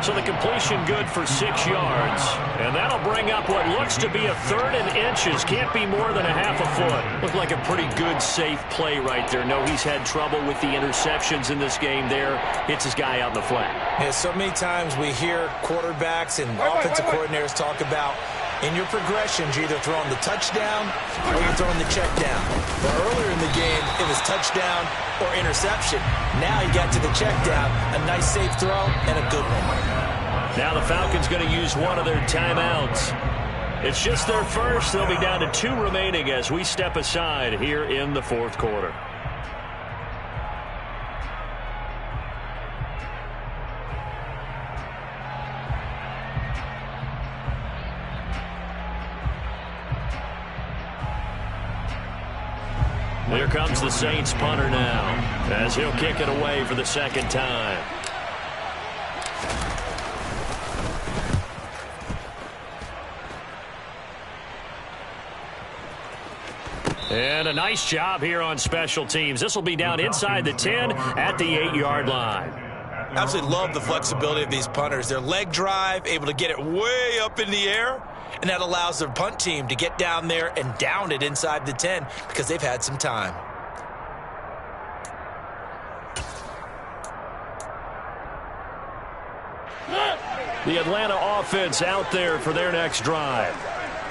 Speaker 5: So the completion good for 6 yards. And that'll bring up what looks to be a 3rd and inches. Can't be more than a half a foot. Looked like a pretty good, safe play right there. No, he's had trouble with the interceptions in this game there. Hits his guy out in the flat.
Speaker 6: Yeah, so many times we hear quarterbacks and offensive coordinators talk about in your progressions, you're either throwing the touchdown or you're throwing the check down. But earlier in the game, it was touchdown or interception. Now he got to the check down, a nice safe throw, and a good one.
Speaker 5: Now the Falcons going to use one of their timeouts. It's just their first. They'll be down to 2 remaining as we step aside here in the 4th quarter. Here comes the Saints punter now, as he'll kick it away for the 2nd time. And a nice job here on special teams. This will be down inside the 10 at the 8-yard line.
Speaker 6: Absolutely love the flexibility of these punters. Their leg drive, able to get it way up in the air, and that allows their punt team to get down there and down it inside the 10 because they've had some time.
Speaker 5: The Atlanta offense out there for their next drive.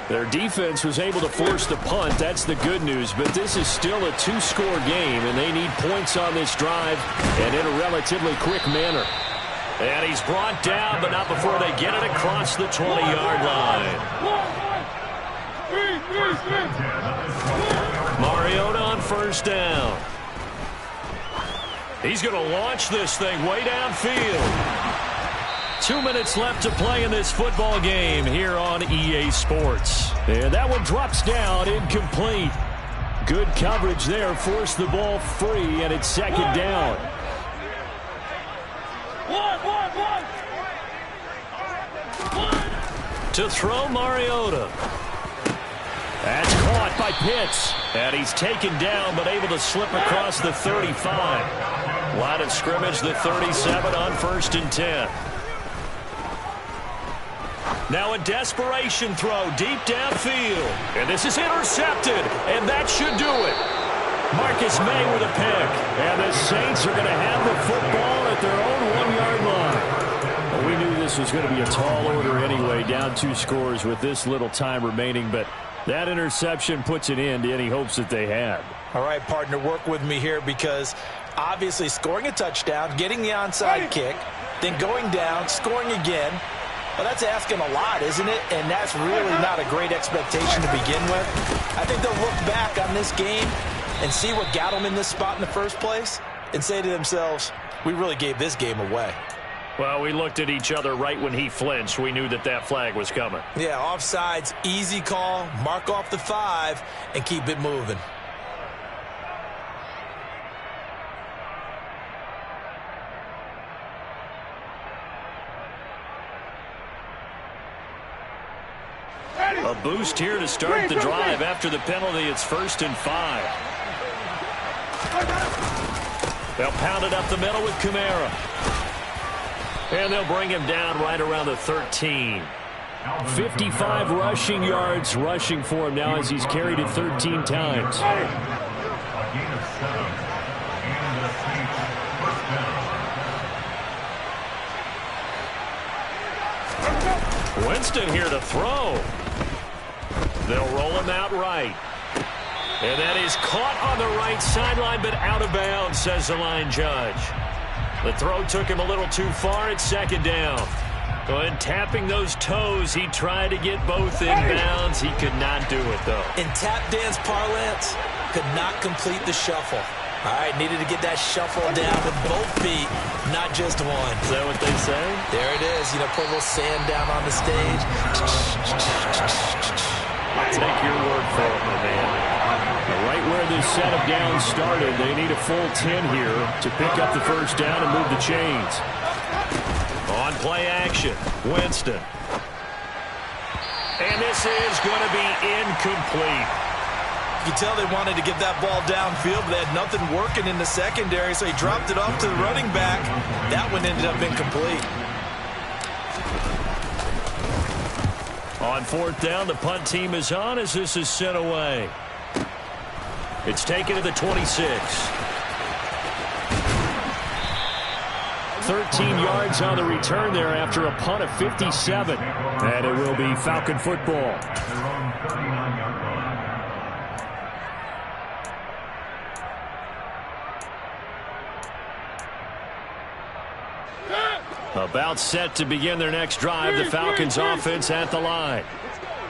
Speaker 5: Their defense was able to force the punt. That's the good news. But this is still a 2-score game, and they need points on this drive and in a relatively quick manner. And he's brought down, but not before they get it across the 20-yard line. Mariota on 1st down. He's going to launch this thing way downfield. 2 minutes left to play in this football game here on EA Sports. And that one drops down, incomplete. Good coverage there, forced the ball free, and it's 2nd down. To throw Mariota. That's caught by Pitts. And he's taken down, but able to slip across the 35. Line of scrimmage, the 37 on 1st and 10. Now a desperation throw deep downfield. And this is intercepted, and that should do it. Marcus May with a pick. And the Saints are going to have the football at their own 1-yard line. Well, we knew this was going to be a tall order anyway, down 2 scores with this little time remaining. But that interception puts an end to any hopes that they had.
Speaker 6: All right, partner, work with me here because obviously scoring a touchdown, getting the onside kick, then going down, scoring again. Well, that's asking a lot, isn't it? And that's really not a great expectation to begin with. I think they'll look back on this game and see what got them in this spot in the first place and say to themselves, we really gave this game away.
Speaker 5: Well, we looked at each other right when he flinched. We knew that that flag was coming.
Speaker 6: Yeah, offsides, easy call, mark off the 5, and keep it moving.
Speaker 5: A boost here to start the drive after the penalty. It's 1st and 5. They'll pound it up the middle with Kamara. And they'll bring him down right around the 13. 55 rushing yards rushing for him now as he's carried it 13 times.
Speaker 4: A gain of 7. And the Saints first down.
Speaker 5: Winston here to throw. They'll roll him out right. And that is caught on the right sideline, but out of bounds, says the line judge. The throw took him a little too far at 2nd down. And tapping those toes, he tried to get both in bounds. He could not do it, though.
Speaker 6: In tap dance parlance, could not complete the shuffle. All right, needed to get that shuffle down with both feet, not just one.
Speaker 5: Is that what they say?
Speaker 6: There it is. You know, put a little sand down on the stage.
Speaker 5: I'll take your word for it, my man. Right where this set of downs started, they need a full 10 here to pick up the 1st down and move the chains. On play action, Winston. And this is going to be incomplete.
Speaker 6: You can tell they wanted to get that ball downfield, but they had nothing working in the secondary, so he dropped it off to the running back. That one ended up incomplete.
Speaker 5: On 4th down, the punt team is on as this is sent away. It's taken to the 26. 13 yards on the return there after a punt of 57. And it will be Falcon football. About set to begin their next drive, the Falcons offense at the line.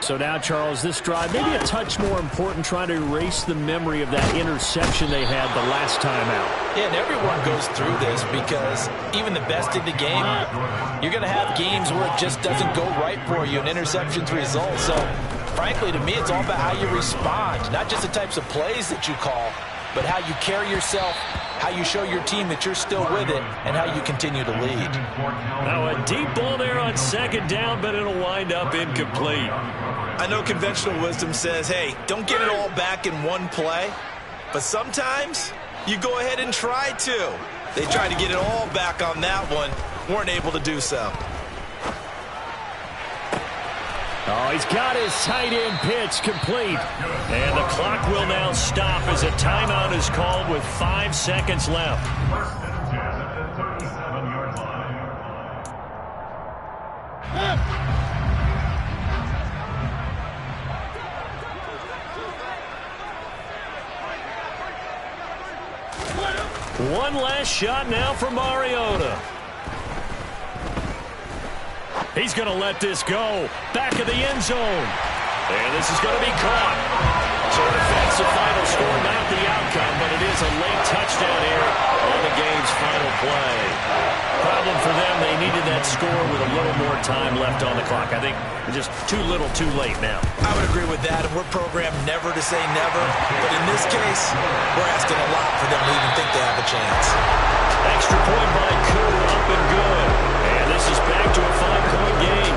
Speaker 5: So now, Charles, this drive maybe a touch more important, trying to erase the memory of that interception they had the last time out.
Speaker 6: Yeah, and everyone goes through this because even the best in the game, you're going to have games where it just doesn't go right for you and interceptions result. So, frankly, to me, it's all about how you respond, not just the types of plays that you call, but how you carry yourself, how you show your team that you're still with it, and how you continue to lead.
Speaker 5: Now a deep ball there on 2nd down, but it'll wind up incomplete.
Speaker 6: I know conventional wisdom says, hey, don't get it all back in one play, but sometimes you go ahead and try to. They tried to get it all back on that one, weren't able to do so.
Speaker 5: Oh, he's got his tight end pitch complete. And the clock will now stop as a timeout is called with 5 seconds left.
Speaker 4: First and 10 at the 37-yard line.
Speaker 5: One last shot now for Mariota. He's going to let this go. Back of the end zone. And this is going to be caught. So it affects the final score, not the outcome, but it is a late touchdown here on the game's final play. Problem for them, they needed that score with a little more time left on the clock. I think just too little too late now.
Speaker 6: I would agree with that, and we're programmed never to say never. But in this case, we're asking a lot for them to even think they have a chance.
Speaker 5: Extra point by Koo, up and good. And this is back to a 5-point game.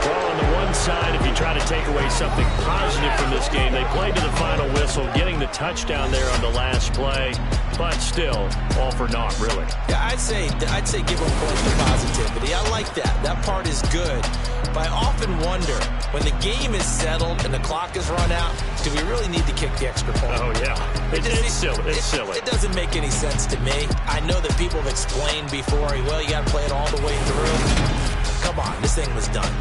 Speaker 5: Well, on the one side, if you try to take away something positive from this game, they played to the final whistle, getting the touchdown there on the last play. But still, all for naught, really.
Speaker 6: Yeah, I'd say give them points for positivity. I like that. That part is good. But I often wonder, when the game is settled and the clock is run out, do we really need to kick the extra point?
Speaker 5: Oh, yeah. It's silly. It's silly.
Speaker 6: It doesn't make any sense to me. I know that people have explained before, well, you got to play it all the way through. Come on, this thing was done.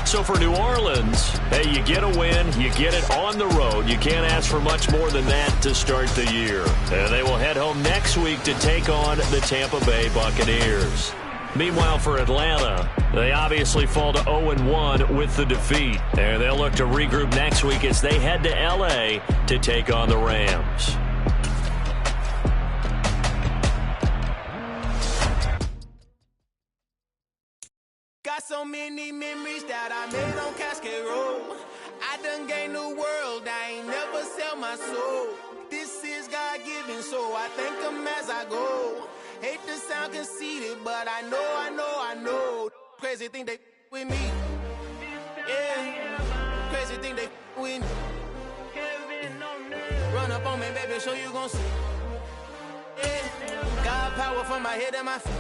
Speaker 5: So for New Orleans, hey, you get a win, you get it on the road. You can't ask for much more than that to start the year. And they will head home next week to take on the Tampa Bay Buccaneers. Meanwhile, for Atlanta, they obviously fall to 0-1 with the defeat. And they'll look to regroup next week as they head to L.A. to take on the Rams.
Speaker 8: many memories that I made on Cascade Road. I done gained the world, I ain't never sell my soul. This is God-given, so I thank him as I go. Hate to sound conceited, but I know. Crazy thing they with me. Yeah, crazy thing they with me. Run up on me, baby, show you gon' see. Yeah, God power from my head and my feet.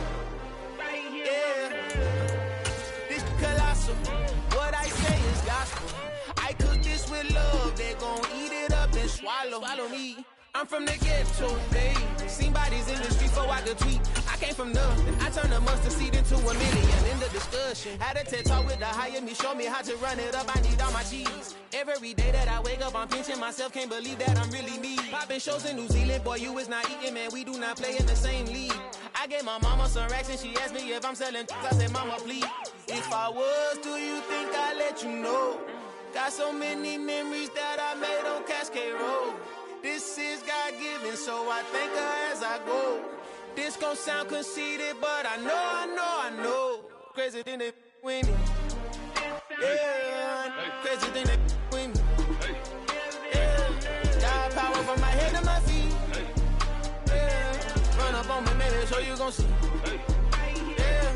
Speaker 8: Yeah, this colossal. What I say is gospel. I cook this with love, they gon' eat it up and swallow me. I'm from the ghetto, babe. Seen bodies in the streets so I could tweet. I came from nothing. I turned a mustard seed into a million. In the discussion, had a TED talk with the higher me. Show me how to run it up. I need all my cheese. Every day that I wake up, I'm pinching myself. Can't believe that I'm really me. Popping shows in New Zealand, boy, you is not eating, man. We do not play in the same league. I gave my mama some racks and she asked me if I'm selling. I said, mama, please. If I was, do you think I'd let you know? Got so many memories that I made on Cascade Road. This is God-given, so I thank her as I go. This gon' sound conceited, but I know. Crazy thing they with me. Yeah, crazy thing they with me. Yeah, got power from my head to my feet. Yeah, run up on me, maybe so you gon' see. Yeah.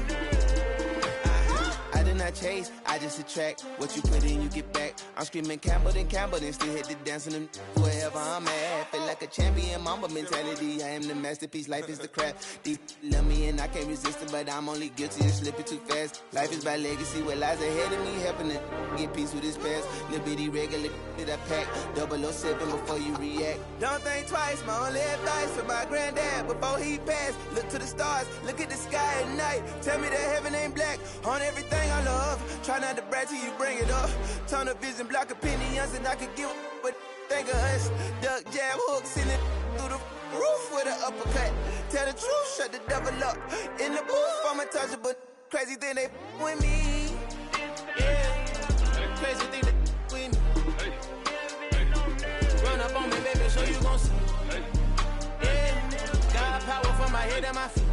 Speaker 8: I did not chase, I just attract. What you put in, you get back. I'm screaming Campbell, then still hit the dance and them wherever I'm at. Feel like a champion, mamba mentality. I am the masterpiece, life is the crap. Deep love me and I can't resist it, but I'm only guilty of slipping too fast. Life is by legacy, what lies ahead of me, helping it get peace with his past. Little bitty regular that I pack, 007 before you react. Don't think twice, my only advice for my granddad before he passed. Look to the stars, look at the sky at night. Tell me that heaven ain't black on everything I love. Try not to brag till you bring it up. Tunnel vision, block opinions, and I could give but think of us. Duck jab hooks in it through the roof with an uppercut. Tell the truth, shut the devil up. In the booth, I'm untouchable. Crazy thing they with me. Yeah, crazy thing they with me. Run up on me, baby, so you gon' see. Yeah, got power from my head and my feet.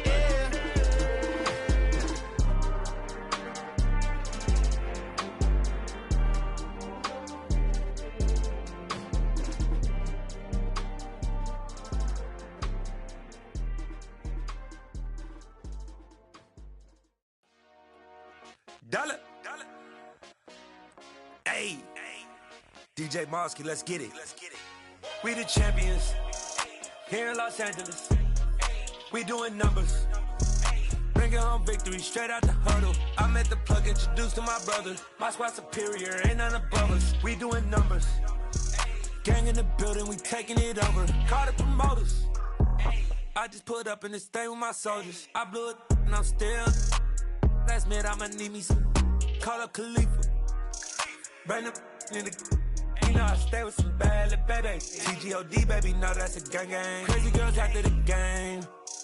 Speaker 8: Yeah.
Speaker 9: Dollar. Hey. DJ Mosky, let's get it. We the champions here in Los Angeles. We doing numbers. Bringing home victory straight out the huddle. I met the plug, introduced to my brother. My squad superior, ain't none above us. We doing numbers. Gang in the building, we taking it over. Call the promoters. I just put up in this thing with my soldiers. I blew it and I'm still. Last minute I'ma need me some. Call up Khalifa. Bring them in the. You know I stay with some bad little baby. TGOD baby, know that's a gang gang. Crazy girls after the game.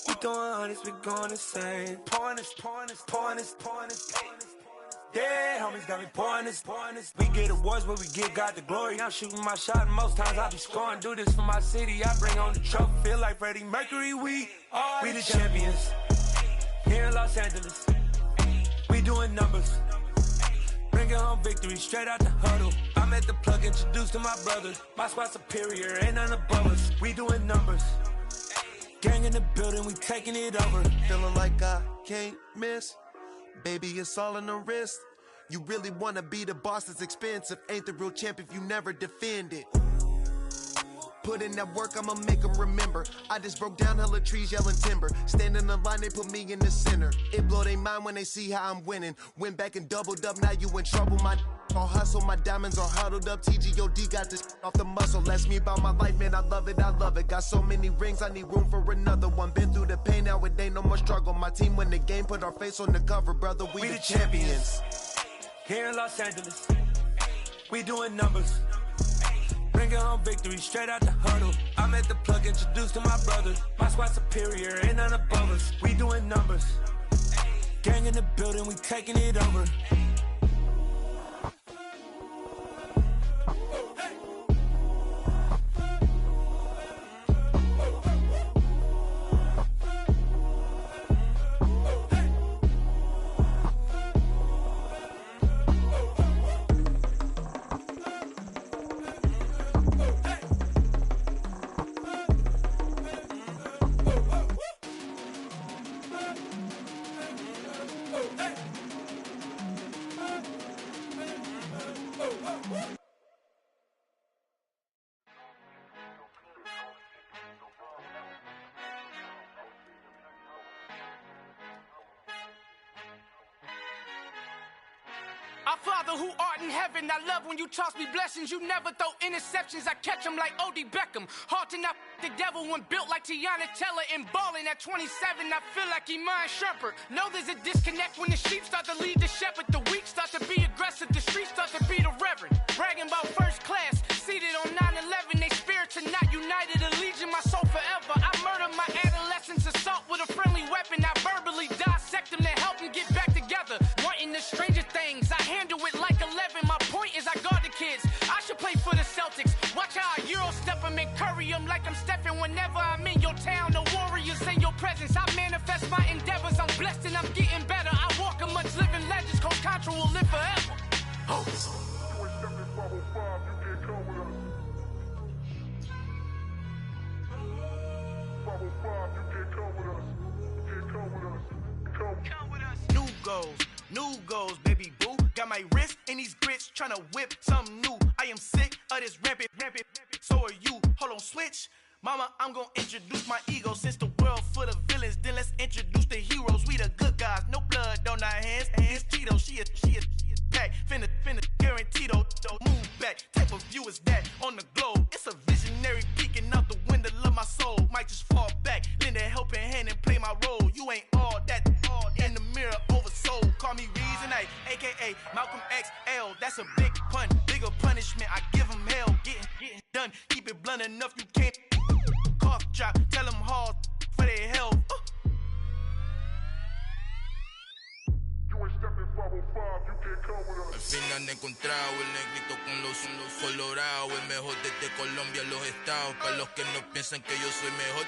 Speaker 9: We going honest, we going insane. Pouring this. Yeah, homies got me pouring this. We get awards, but we give God the glory. I'm shooting my shot, and most times I be scoring. Do this for my city, I bring on the trophy. Feel like Freddie Mercury, we the champions here in Los Angeles. We doing numbers. Bringing home victory straight out the huddle. I met the plug, introduced to my brother. My squad superior, ain't none above us. We doing numbers. Gang in the building, we taking it over.
Speaker 10: Feeling like I can't miss. Baby, it's all in the wrist. You really wanna be the boss, it's expensive. Ain't the real champ if you never defend it. Put in that work, I'ma make them remember. I just broke down hella trees, yelling timber. Stand in the line, they put me in the center. It blow their mind when they see how I'm winning. Went back and doubled up, now you in trouble. My all hustle, my diamonds are huddled up. TGOD got this off the muscle. Ask me about my life, man, I love it. Got so many rings, I need room for another one. Been through the pain, now it ain't no more struggle. My team win the game, put our face on the cover, brother. We the champions.
Speaker 9: Here in Los Angeles, we doing numbers. Bringing home victory straight out the huddle. I met the plug, introduced to my brother. My squad superior, ain't none above us. We doing numbers. Gang in the building, we taking it over.
Speaker 8: Our Father who art in heaven, I love when you toss me blessings. You never throw interceptions, I catch them like O.D. Beckham. Hard to not the devil when built like Tiana Teller and balling at 27. I feel like Iman Shumpert. Know there's a disconnect when the sheep start to lead the shepherd. The weak start to be aggressive, the streets start to be the reverend. Bragging about first class, seated on 9/11. They spirits are not united, a legion, my soul forever. I murder my adolescence, assault with a friendly weapon. I verbally dissect them to help them get back together. Wanting the stranger things, I handle it like 11. My point is I guard the kids. I should play for the Celtics. Watch how I Euro step them and curry them like I'm stepping. Whenever I'm in your town, the warriors in your presence. I manifest my endeavors. I'm blessed and I'm getting better. I walk amongst living legends. Coach Contra will live forever. Oh. New goals, baby boo. Got my wrist in these grits, tryna whip something new. I am sick of this rampant. So are you. Hold on, switch. Mama, I'm gonna introduce my ego. Since the world full of villains, then let's introduce the heroes. We the good guys, no blood on our hands. It's Tito, she is back. Finna guaranteed, move back. Type of view is that on the globe? It's a visionary peeking out the window of my soul. Might just fall back, lend a helping hand and play my role. You ain't all that in the mirror oversold. Call me Reason A, aka Malcolm XL. That's a big pun, bigger punishment. I give him hell, getting done. Keep it blunt enough, you can't cough drop. Tell them hard for their health.
Speaker 11: Al fin han encontrado el negrito con los colorados, el mejor desde Colombia a los estados. Para los que no piensan que yo soy mejor,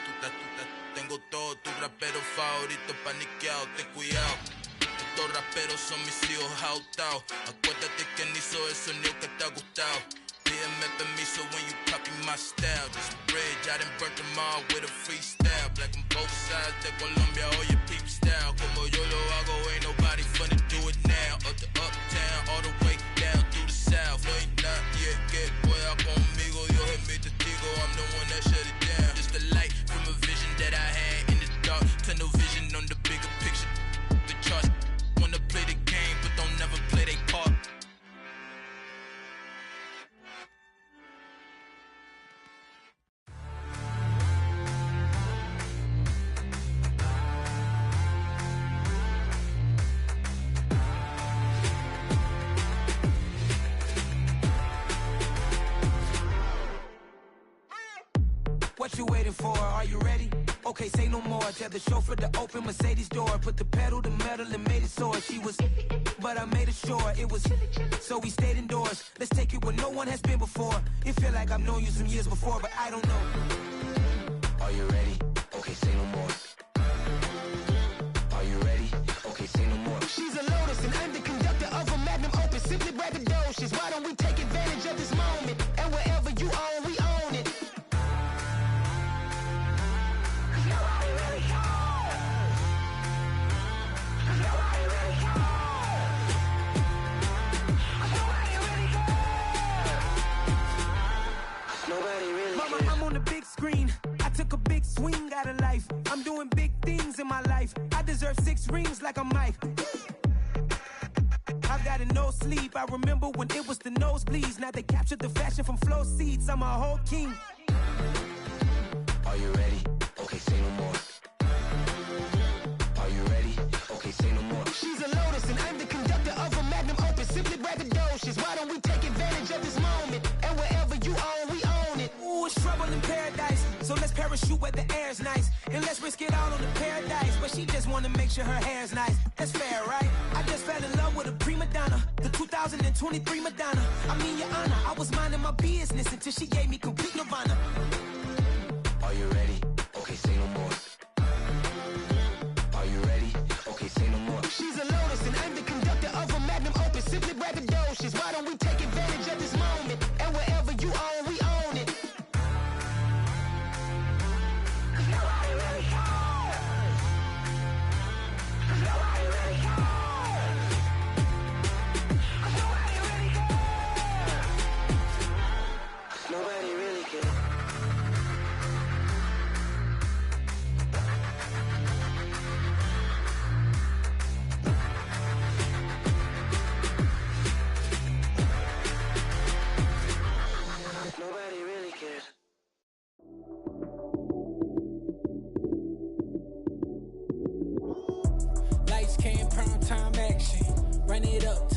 Speaker 11: tengo todo, tus raperos favoritos paniqueados, ten cuidado. Estos raperos son mis hijos adoptados. Acuérdate que ni hizo el sonido que te ha gustado. Pídeme permiso when you copy my style. This bridge, I done burnt them all with a freestyle. Black on both sides de Colombia, oye peep style. Como yo lo hago, ain't nobody finna do it now. Up the uptown, all the way down through the south. No ain't nadie que pueda conmigo. Dios es mi testigo, I'm the one that shut it down. Just a light from a vision that I had in the dark. Tunnel vision on the bigger picture. The charts wanna play the game, but don't never play their part.
Speaker 12: What you waiting for? Are you ready? Okay, say no more. Tell the chauffeur to open Mercedes door. Put the pedal to metal and made it soar. She was, but I made it sure it was. So we stayed indoors. Let's take it where no one has been before. It feel like I've known you some years before, but I don't know. Are you ready? Okay, say no more. Are you ready? Okay, say no more. She's a Lotus and I'm the conductor of a Magnum Opus. Simply braggadocious. Why don't we take advantage of this moment? And wherever you own, we own it. Screen. I took a big swing out of life. I'm doing big things in my life. I deserve 6 rings like I'm Mike. I've got no sleep. I remember when it was the nosebleeds. Now they captured the fashion from flow seats. I'm a whole king. Are you ready? Okay, say no more. Are you ready? Okay, say no more. She's a Lotus and I'm the conductor of a Magnum Opus. Simply braggadocious. Why don't we take advantage of this moment? And wherever you own, we own it. Ooh, it's trouble in paradise. So let's parachute where the air's nice. And let's risk it all on the paradise. But she just wanna make sure her hair's nice. That's fair, right? I just fell in love with a prima donna. The 2023 Madonna. I mean, your honor, I was minding my business until she gave me complete nirvana. Are you ready? Okay, say no more. Are you ready? Okay, say no more. She's a Lotus and I'm the conductor of a Magnum Opus. Simply braggadocious. Why don't we take advantage of this moment? And wherever you own, we own it. Nobody really cares. Nobody really cares. Nobody really cares. Nobody really cares.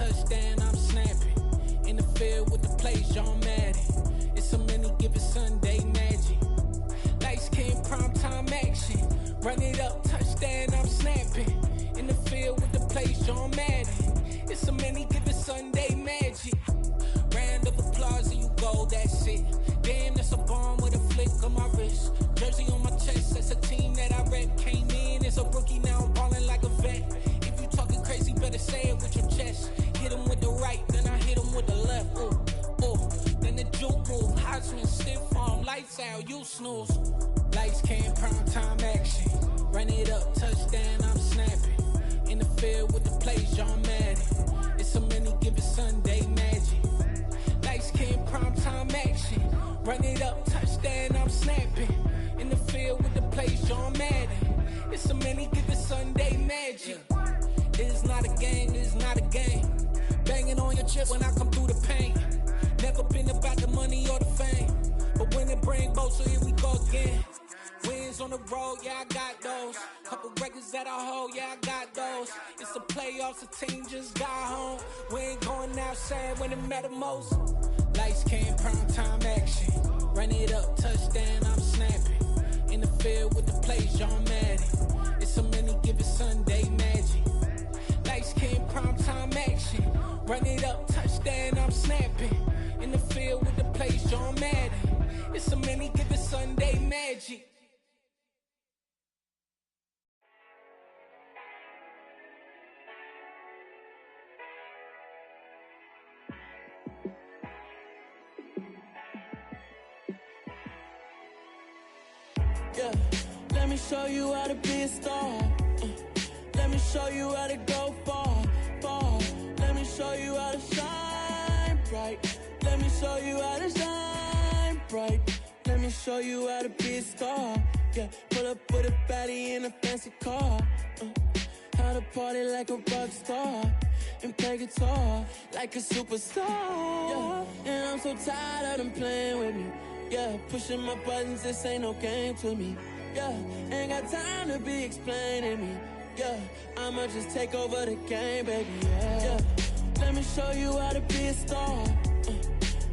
Speaker 12: touchdown, I'm snapping. In the field with the plays, John Madden. It's a many given Sunday magic. Lights came primetime action. Run it up, touchdown, I'm snapping. In the field with the plays, John Madden. It's a many given Sunday magic. Round of applause and you go, that's it. Damn, that's a bomb with a flick on my wrist. Jersey on my chest, that's a team that I rep. Came in as a rookie, now I'm ballin' like a vet. If you talking crazy, better say it with your chest. Hit him with the right, then I hit him with the left. Ooh, ooh. Then the juke move, Heisman stiff arm, lights out, you snooze. Lights came, prime time action. Run it up, touchdown, I'm snapping. In the field with the plays, John Madden. It's a many given Sunday magic. Lights came, prime time action. Run it up, touchdown, I'm snapping. In the field with the plays, John Madden. It's a many given Sunday magic. It's not a game, it's not a game. Banging on your chest when I come through the paint. Never been about the money or the fame. But when it bring both, so here we go again. Wins on the road, yeah, I got those. Couple records that I hold, yeah, I got those. It's the playoffs, the team just got home. We ain't going outside when it matter most. Lights came, prime time action. Run it up, touchdown, I'm snapping. In the field with the plays, John Madden. It's a many given Sunday magic. Lights came, prime time action. Run it up, touchdown, I'm snapping. In the field with the plays, John Madden. It's a many given Sunday magic.
Speaker 13: Yeah, let me show you how to be a star. Let me show you how to go far, far. Let me show you how to shine bright. Let me show you how to shine bright. Let me show you how to be a star. Yeah, pull up with a baddie in a fancy car. How to party like a rock star and play guitar like a superstar. Yeah, and I'm so tired of them playing with me. Yeah, pushing my buttons, this ain't no game to me. Yeah, ain't got time to be explaining me. Yeah, I'ma just take over the game, baby. Yeah, let me show you how to be a star.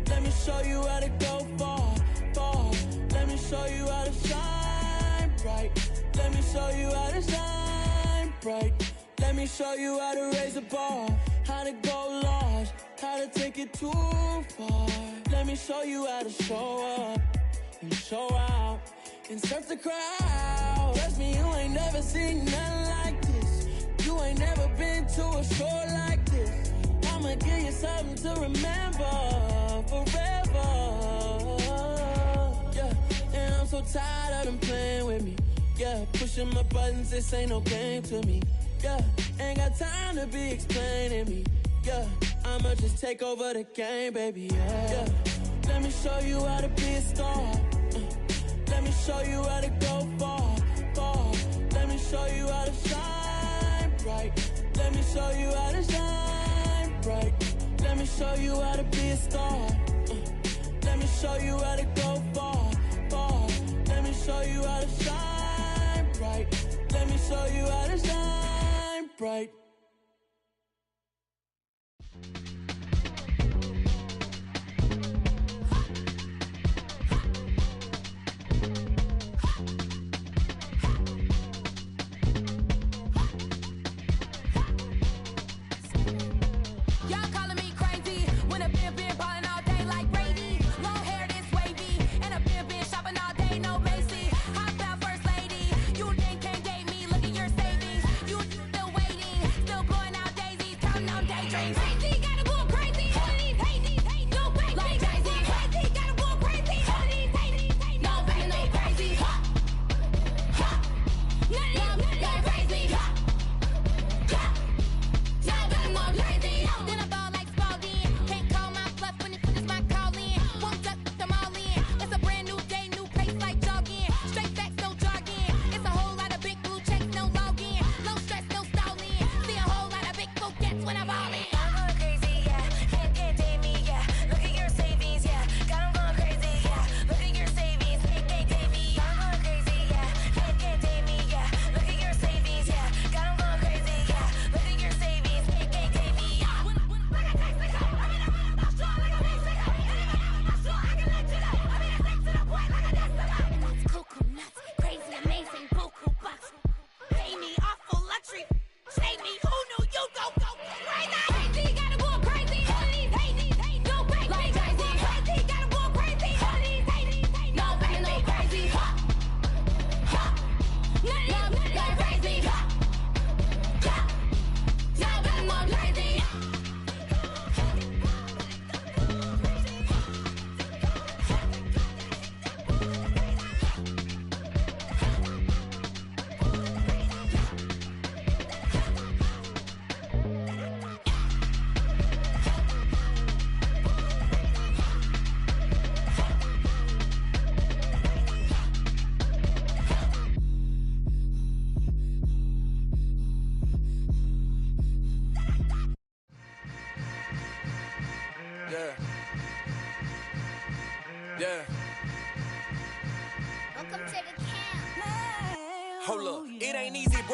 Speaker 13: Let me show you how to go far, far. Let me show you how to shine bright. Let me show you how to shine bright. Let me show you how to raise the bar, how to go large, how to take it too far. Let me show you how to show up and show out and surf the crowd. Trust me, you ain't never seen nothing like this. You ain't never been to a show like this. I'ma give you something to remember forever. Yeah, and I'm so tired of them playing with me. Yeah, pushing my buttons, this ain't no game to me. Yeah, ain't got time to be explaining me. Yeah, I'ma just take over the game, baby. Yeah, let me show you how to be a star. Let me show you how to go far, far. Let me show you how to shine bright. Let me show you how to shine bright. Let me show you how to be a star. Let me show you how to go far, far. Let me show you how to shine bright. Let me show you how to shine bright.
Speaker 14: Still waiting.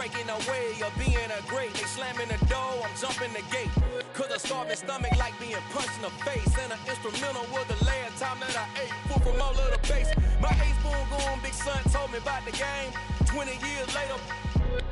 Speaker 14: breaking away of being a great. They slamming the door, I'm jumping the gate. Cause a starving stomach like being punched in the face. And an instrumental was the last time that I ate food from all of the base. My A-spoon going, big son told me about the game. 20 years later,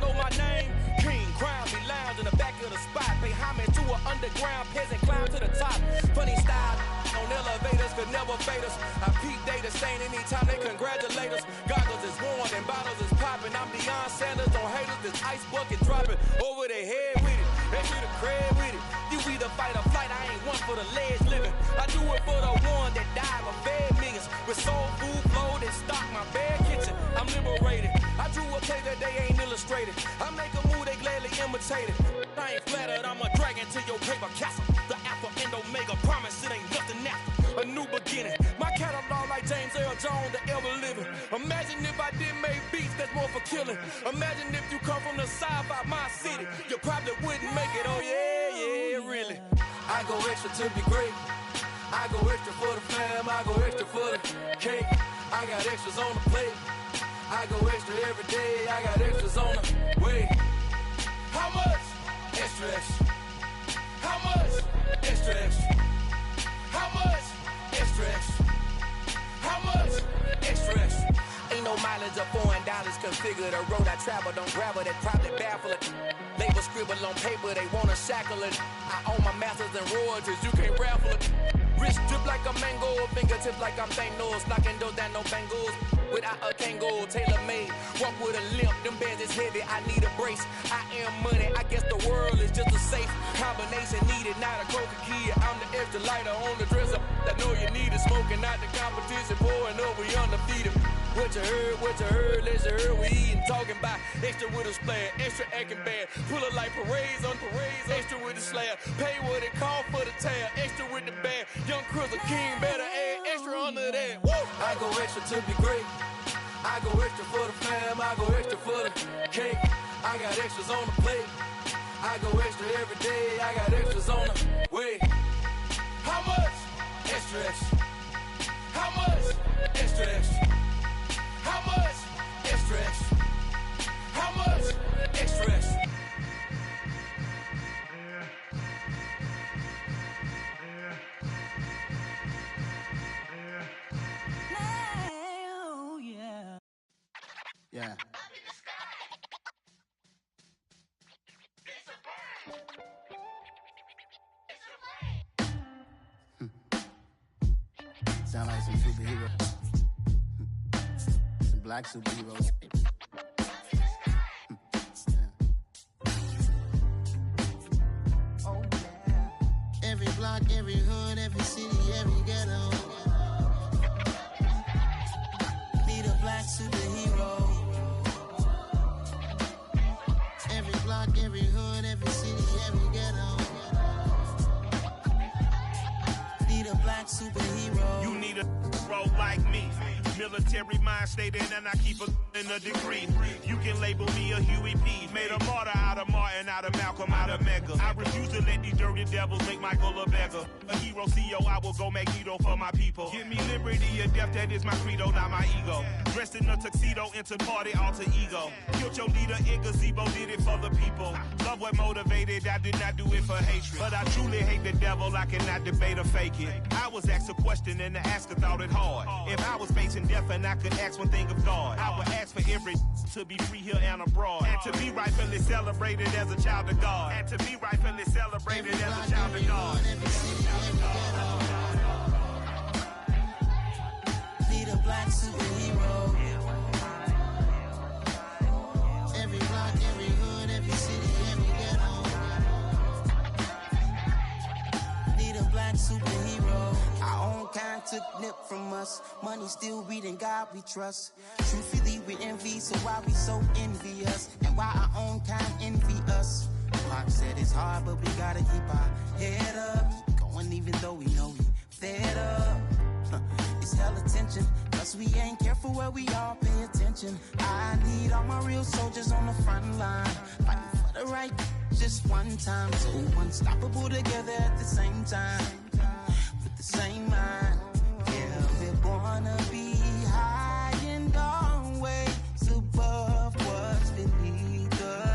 Speaker 14: know my name. King, crown me, lounge in the back of the spot. Pay homage to an underground peasant, climb to the top. Funny style on elevators, could never fade us. I peep data stain anytime they congratulate us. Goggles is worn and bottles is popping. I'm Deion Sanders on haters, this ice bucket dropping over their head with it. They should have cred with it. You either fight or flight, I ain't one for the ledge living. I do it for the one that died or fed millions. With soul food flow that stock my bare kitchen. I'm liberated. I drew a play that they ain't illustrated. I make a move, they gladly imitate it. I ain't flattered, I'm a dragon to your paper castle. The Alpha and Omega, promise it ain't nothing after. A new beginning. My catalog like James Earl Jones, the ever living. Imagine if I didn't make beats that's more for killing. Imagine if you come from the side by my city. You probably wouldn't make it, oh yeah, really. I go extra to be great. I go extra for the fam, I go extra for the cake. I got extras on the plate. I go extra every day, I got extras on the way. How much? Extra, extra. How much? Extra, extra. How much? Extra, extra. How much? Extra, extra. Ain't no mileage of $4 configure the road I travel. Don't grab it, that probably baffle it. Label scribble on paper, they wanna shackle it. I own my masters and royalties, you can't raffle it. Wrist drip like a mango, fingertips like I'm Thanos. Knocking those down, no bangles. Without a Kango, tailor made. Walk with a limp, them bands is heavy, I need a brace. I am money, I guess the world is just a safe combination needed. Not a coca kid, I'm the extra lighter on the dresser. I know you need it, smoking out the competition, pouring up, we undefeated. What you heard, let's heard, we eatin', talking about extra with a splash, extra acting bad. Pull it like parades on parades, extra with the slab. Pay what it cost for the tab, extra with the bag. Young Crizzle King, better add extra under that. Woo! I go extra to be great. I go extra for the fam, I go extra for the cake. I got extras on the plate. I go extra every day, I got extras on the way. How much? Extra, extra. How much? Extra, extra. How much? Extra, extra. How much? Extra, extra.
Speaker 15: Yeah. Sound like some superheroes. Some black superheroes. Oh, yeah. Every block, every hood, every city, every ghetto. Need a black superhero. Every block, every hood, every city, every ghetto. Need a black superhero.
Speaker 16: You need a role like me. Military mind stated, and I keep in a degree. You can label me a Huey P. Made a martyr out of Martin, out of Malcolm, out of Mega. I refuse to let these dirty devils make Michael a beggar. A hero CEO, I will go Magneto for my people. Give me liberty or death, that is my credo, not my ego. Dressed in a tuxedo, into party, alter ego. Killed your leader in gazebo, did it for the people. Love what motivated, I did not do it for hatred. But I truly hate the devil, I cannot debate or fake it. I was asked a question and the asker thought it hard. If I was facing death and I could ask one thing of God, I would ask for every to be free here and abroad, and to be rightfully celebrated as a child of God, and to be rightfully celebrated as a child of God.
Speaker 15: Need a black superhero. Every block, every hood, every city, every ghetto. Need a black superhero. Our own kind took nip from us. Money still reading God we trust. Truthfully we envy, so why we so envious? And why our own kind envy us? Pac said it's hard, but we gotta keep our head up. Going even though we know we fed up. It's hell attention, cause we ain't careful where we all pay attention. I need all my real soldiers on the front line, fighting for the right just one time. So unstoppable together at the same time, with the same mind. Yeah, we wanna be high and always above what's beneath us.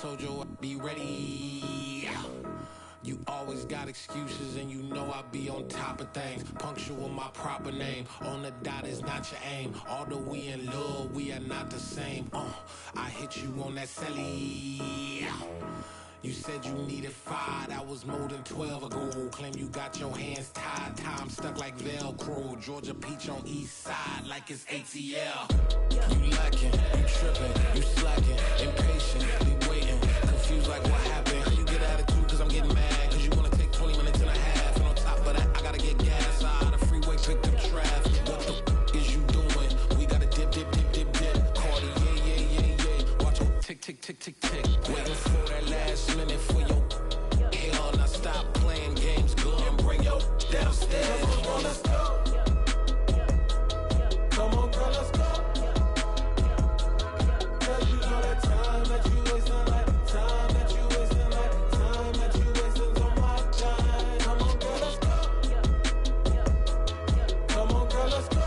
Speaker 17: told you I'd be ready. You always got excuses and you know I be on top of things. Punctual my proper name. On the dot is not your aim. Although we in love, we are not the same. I hit you on that celly. You said you needed 5, that was more than 12 ago. Claim you got your hands tied, time stuck like Velcro. Georgia Peach on east side like it's ATL. You lacking, you tripping, you slacking, impatient, be waiting, confused like what happened. How you get attitude cause I'm getting mad, cause you wanna take 20 minutes and a half. And on top of that, I gotta get gas out of the freeway, pick up traffic. What the is you doing? We gotta dip, dip, dip, dip, dip. Cardi, yeah. Watch your tick, tick, tick, tick, tick. Waiting for that last minute for your hell. Now stop playing games, go and bring your downstairs. Come on, let's go. Come on, girl, let's go. Cause you know that time that you wasting, like time that you wasting, like time that you wasting on my time. Come on, girl, let's go. Come on, girl, let's go.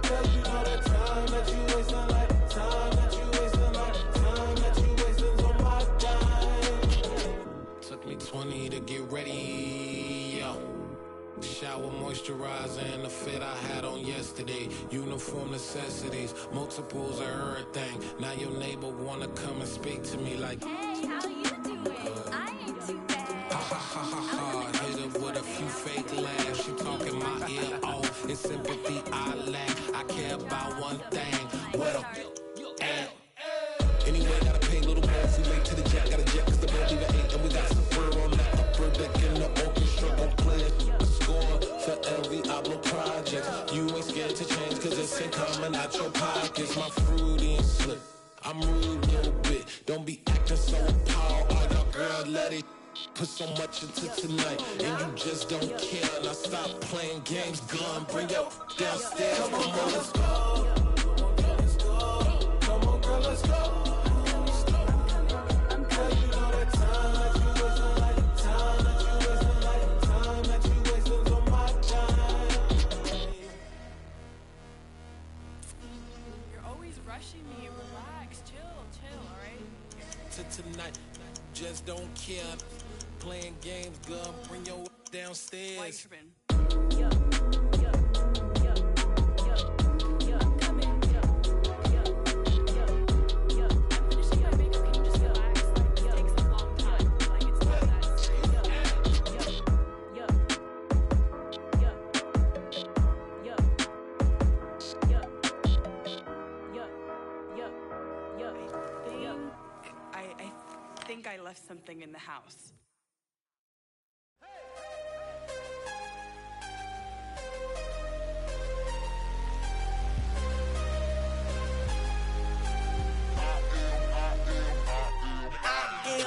Speaker 17: Cause you know that time that you wasting, like time that you wasting, like time that you wasting on my time. Took me 20 to get ready, yo. Shower, moisturizer, and the fit I had on yesterday. Uniform necessities, multiples of everything. Now your neighbor wanna come and speak to me like,
Speaker 18: hey, how you doing? I ain't too bad.
Speaker 17: Ha ha ha ha ha. Hit her with a few fake laughs. She talking my ear off. It's sympathy I lack. I care about one thing. Well, and anyway, gotta pay a little more if we late to the jet. Got a jet cause the boat even 8. And we got some fur on that upper deck in the orchestra. Gon' play a score for every Ablo project. You ain't scared to change cause it's ain't coming out your pockets. My fruity and slip. I'm rude a little bit. Don't be acting so appalled. Oh, y'all girl, let it put so much into tonight. And you just don't care. Now stop playing games. Gun, bring your downstairs. Come on, let's go. Come on, girl, let's go.
Speaker 18: Me, relax, chill, alright?
Speaker 17: Tonight, just don't care. Playing games, gun, bring your downstairs.
Speaker 18: I left something in the house.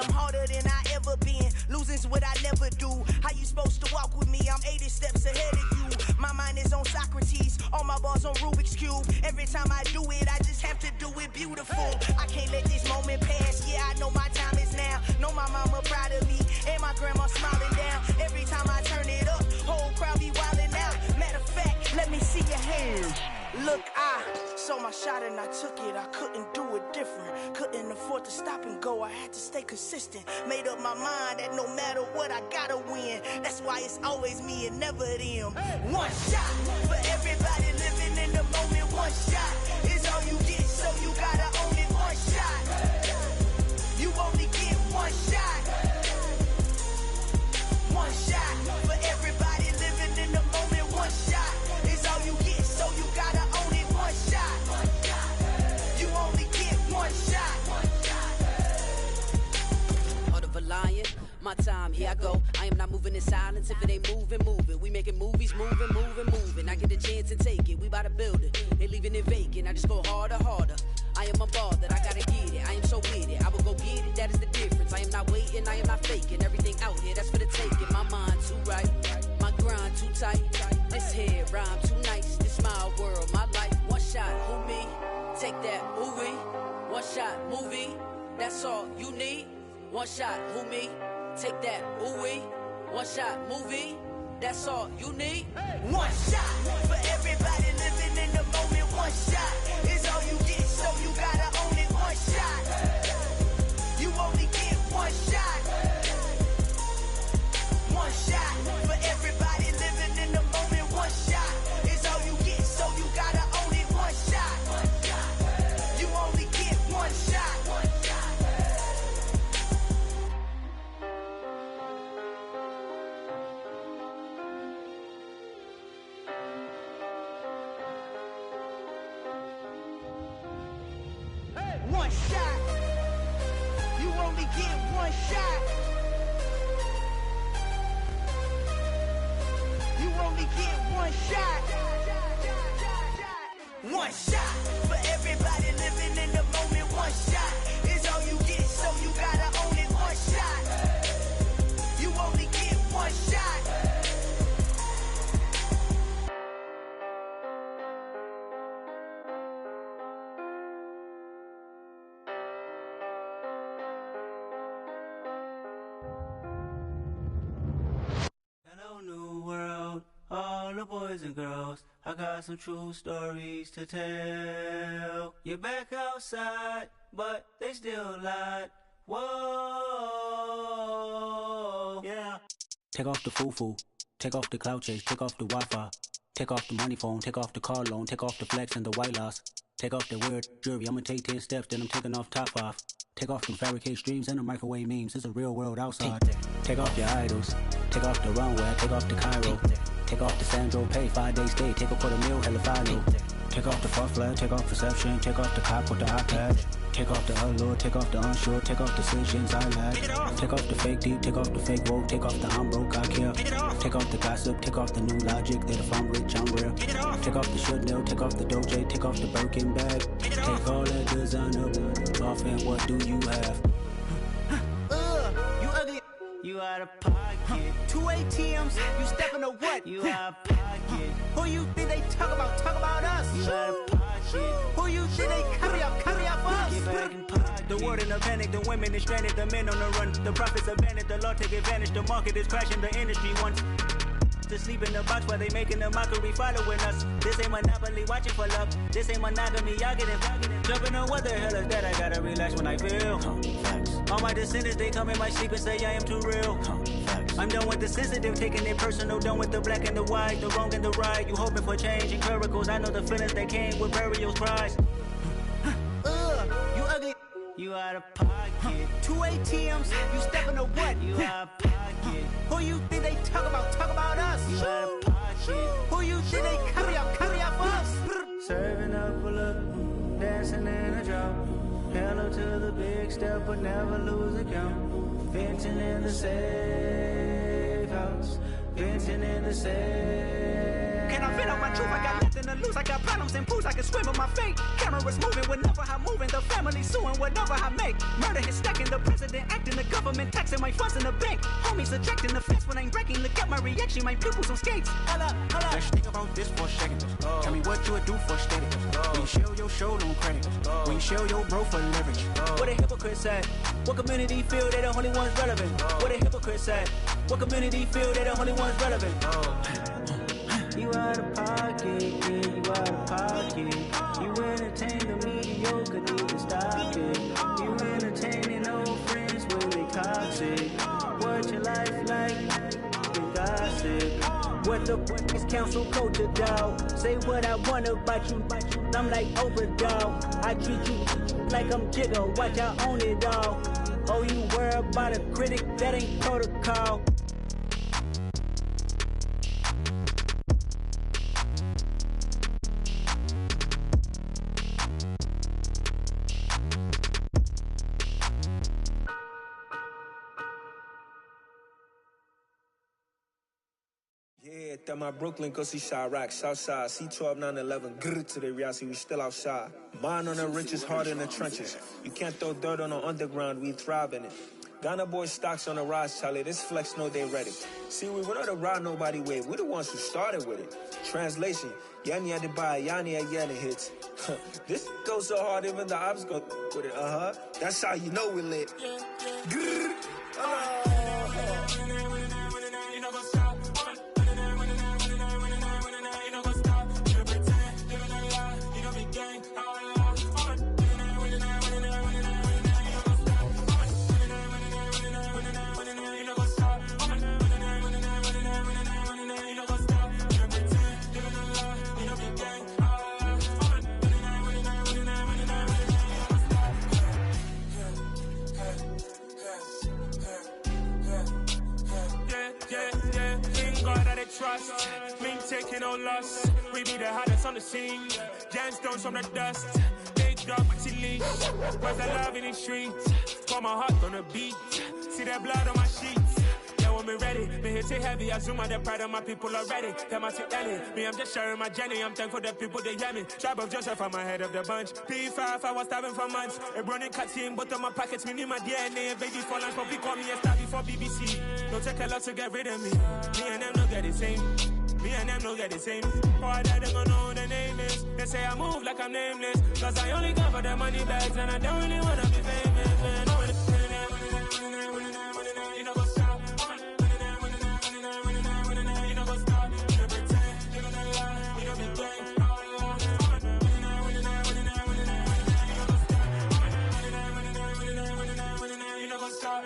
Speaker 8: I'm harder than I ever been. Losing's what I never do. How you supposed to walk with me? I'm 80 steps ahead of you. My mind is on Socrates. All my bars on Rubik's Cube. Every time I do it, I just have to do it beautiful. I can't let this moment pass. Yeah, I know my time is now. Know my mama proud of me. And my grandma smiling down. Every time I turn it up, whole crowd be wildin' out. Matter of fact, let me see your hands. Look, I saw my shot and I took it. I couldn't do it different. Couldn't afford to stop and go. I had to stay consistent. Made up my mind that no matter what, I gotta win. That's why it's always me and never them. One shot for everybody living in the moment. One shot is all you get, so you gotta own it. One shot. You only get one shot. One shot for everybody living in the moment. One shot is all you get, so you gotta own it. One shot. You only get one shot.
Speaker 19: Heart of a lion, my time, here I go. I am not moving in silence. If it ain't moving, move it. We making movies, moving. I get a chance and take it. We bout to build it. Ain't leaving it vacant. I just go harder. I am a ball that I gotta get it. I am so with it. I will go get it. That is the difference. I am not waiting. I am not faking. Everything out here, that's for the taking. My mind too right. My grind too tight. This here rhyme too nice. This my world, my life. One shot, who me? Take that, ooh we. One shot, movie. That's all you need. One shot, who me? Take that, ooh we. One shot, movie. That's all you need.
Speaker 8: One shot for everybody living in the moment. One shot is all you get, so you gotta own it. One shot.
Speaker 12: one shot. You only get one shot. One shot for everybody living in the moment. One shot is all you get, so you gotta own it. One shot. You only get one shot.
Speaker 20: Hello, new world, all the boys and girls. I got some true stories to tell. You're back outside, but they still lied. Whoa, yeah.
Speaker 21: Take off the foo-foo, take off the cloud chase, take off the Wi-Fi, take off the money phone, take off the car loan, take off the flex and the white loss, take off the weird jewelry. I'ma take 10 steps, then I'm taking off top 5. Take off them fabricated streams and the microwave memes. It's a real world outside. Take off your idols, take off the runway, take off the Cairo, take off the Sandro Pay, 5-day stay, take a $250,000 hella final. Take off the far flag, take off perception, take off the cop with the iPad. Take off the allure, take off the unsure, take off decisions I lack. Take off the fake deep, take off the fake woke, take off the I'm broke, I care. Take off the gossip, take off the new logic that if I'm rich, I'm real. Take off the Chanel, take off the Doja, take off the Birkin bag. Take all that designer off and what do you have?
Speaker 12: You ugly.
Speaker 20: You out of pocket.
Speaker 12: 2 ATMs, you stepping to what?
Speaker 20: You out of pocket.
Speaker 12: Who you think they talk about? Talk about us.
Speaker 20: You out of pocket.
Speaker 12: Who you think they carry up us?
Speaker 20: Get back in pocket. The world in a panic, the women is stranded, the men on the run. The profits abandoned, the law take advantage. The market is crashing, the industry wants to sleep in the box while they making a mockery following us. This ain't monopoly, watching for love. This ain't monogamy, y'all getting jumping on what the hell is that? I gotta relax when I feel. All my descendants, they come in my sleep and say I am too real. I'm done with the sensitive, taking it personal. Done with the black and the white, the wrong and the right. You hoping for change and miracles. I know the feelings that came with burial cries.
Speaker 12: You ugly.
Speaker 20: You out of pocket.
Speaker 12: 2 ATMs, you stepping to what?
Speaker 20: You out of pocket.
Speaker 12: Who you think they talk about? Talk about us.
Speaker 20: You out of pocket.
Speaker 12: Who you think they carry up us?
Speaker 20: Serving up a look, dancing in a drop. Hello to the big step, but never lose a count. Venting in the safe house. Venting in the safe.
Speaker 12: Can I vent on my truth? I got nothing to lose. I got problems and pools. I can swim with my fate. Cameras moving whenever I'm moving. The family suing whatever I make. Murder is stacking. The president acting. The government taxing my funds in the bank. Homies ejecting the fence when I'm breaking. Look at my reaction. My pupils on skates. Holla, holla.
Speaker 21: Let's think about this for a second. Tell me what you would do for status. When you show your show no credit. When you show your bro for leverage.
Speaker 20: What a hypocrite said. What community feel they the only ones relevant? What a hypocrite said. What community feel they the only ones relevant? You out of pocket, yeah, you out of pocket. You entertain the mediocre, need to stop it. You entertaining old friends when they toxic. What your life like? You gossip. What the fuck is council culture, dog? Say what I want about you. I'm like overdog. I treat you like I'm Jigga. Watch I own it all. Oh, you worry about a critic? That ain't protocol.
Speaker 9: Yeah, that my Brooklyn, go see Chirac, Southside, C12, 911, grrr to the reality, we still outside. Mine on the richest, heart in the trenches. You can't throw dirt on the underground, we thrive in it. Ghana boys stocks on the rise, Charlie, this flex know they ready. See, we not a ride nobody wave, we the ones who started with it. Translation, Yanni had to buy, Yanni had Yanni hits. This goes so hard, even the ops go with it, That's how you know we lit. Grrr.
Speaker 22: Trust, me taking no loss. We be the hottest on the scene. Gemstones from the dust. Big dog, but she leash. Where's the love in the streets? Put my heart on the beat. see that blood on my sheets. Yeah, when me ready, me hit it heavy. I zoom out the pride of my people already. Them I see Ellie, me I'm just sharing my journey. I'm thankful that people they hear me. Tribe of Joseph, I'm ahead of the bunch. P5, I was starving for months. A running cut team, but on my pockets, me need my DNA. Baby for lunch, but call me a star before BBC. Don't take a lot to get rid of me. Me and them don't get the same. Me and them don't get the same. All that they gonna know who the name is. They say I move like I'm nameless. Cause I only come for the money bags and I don't really wanna be famous, man. You know what's up? You know what's up? You know pretend. You know the lie. You know the game. You know what's up?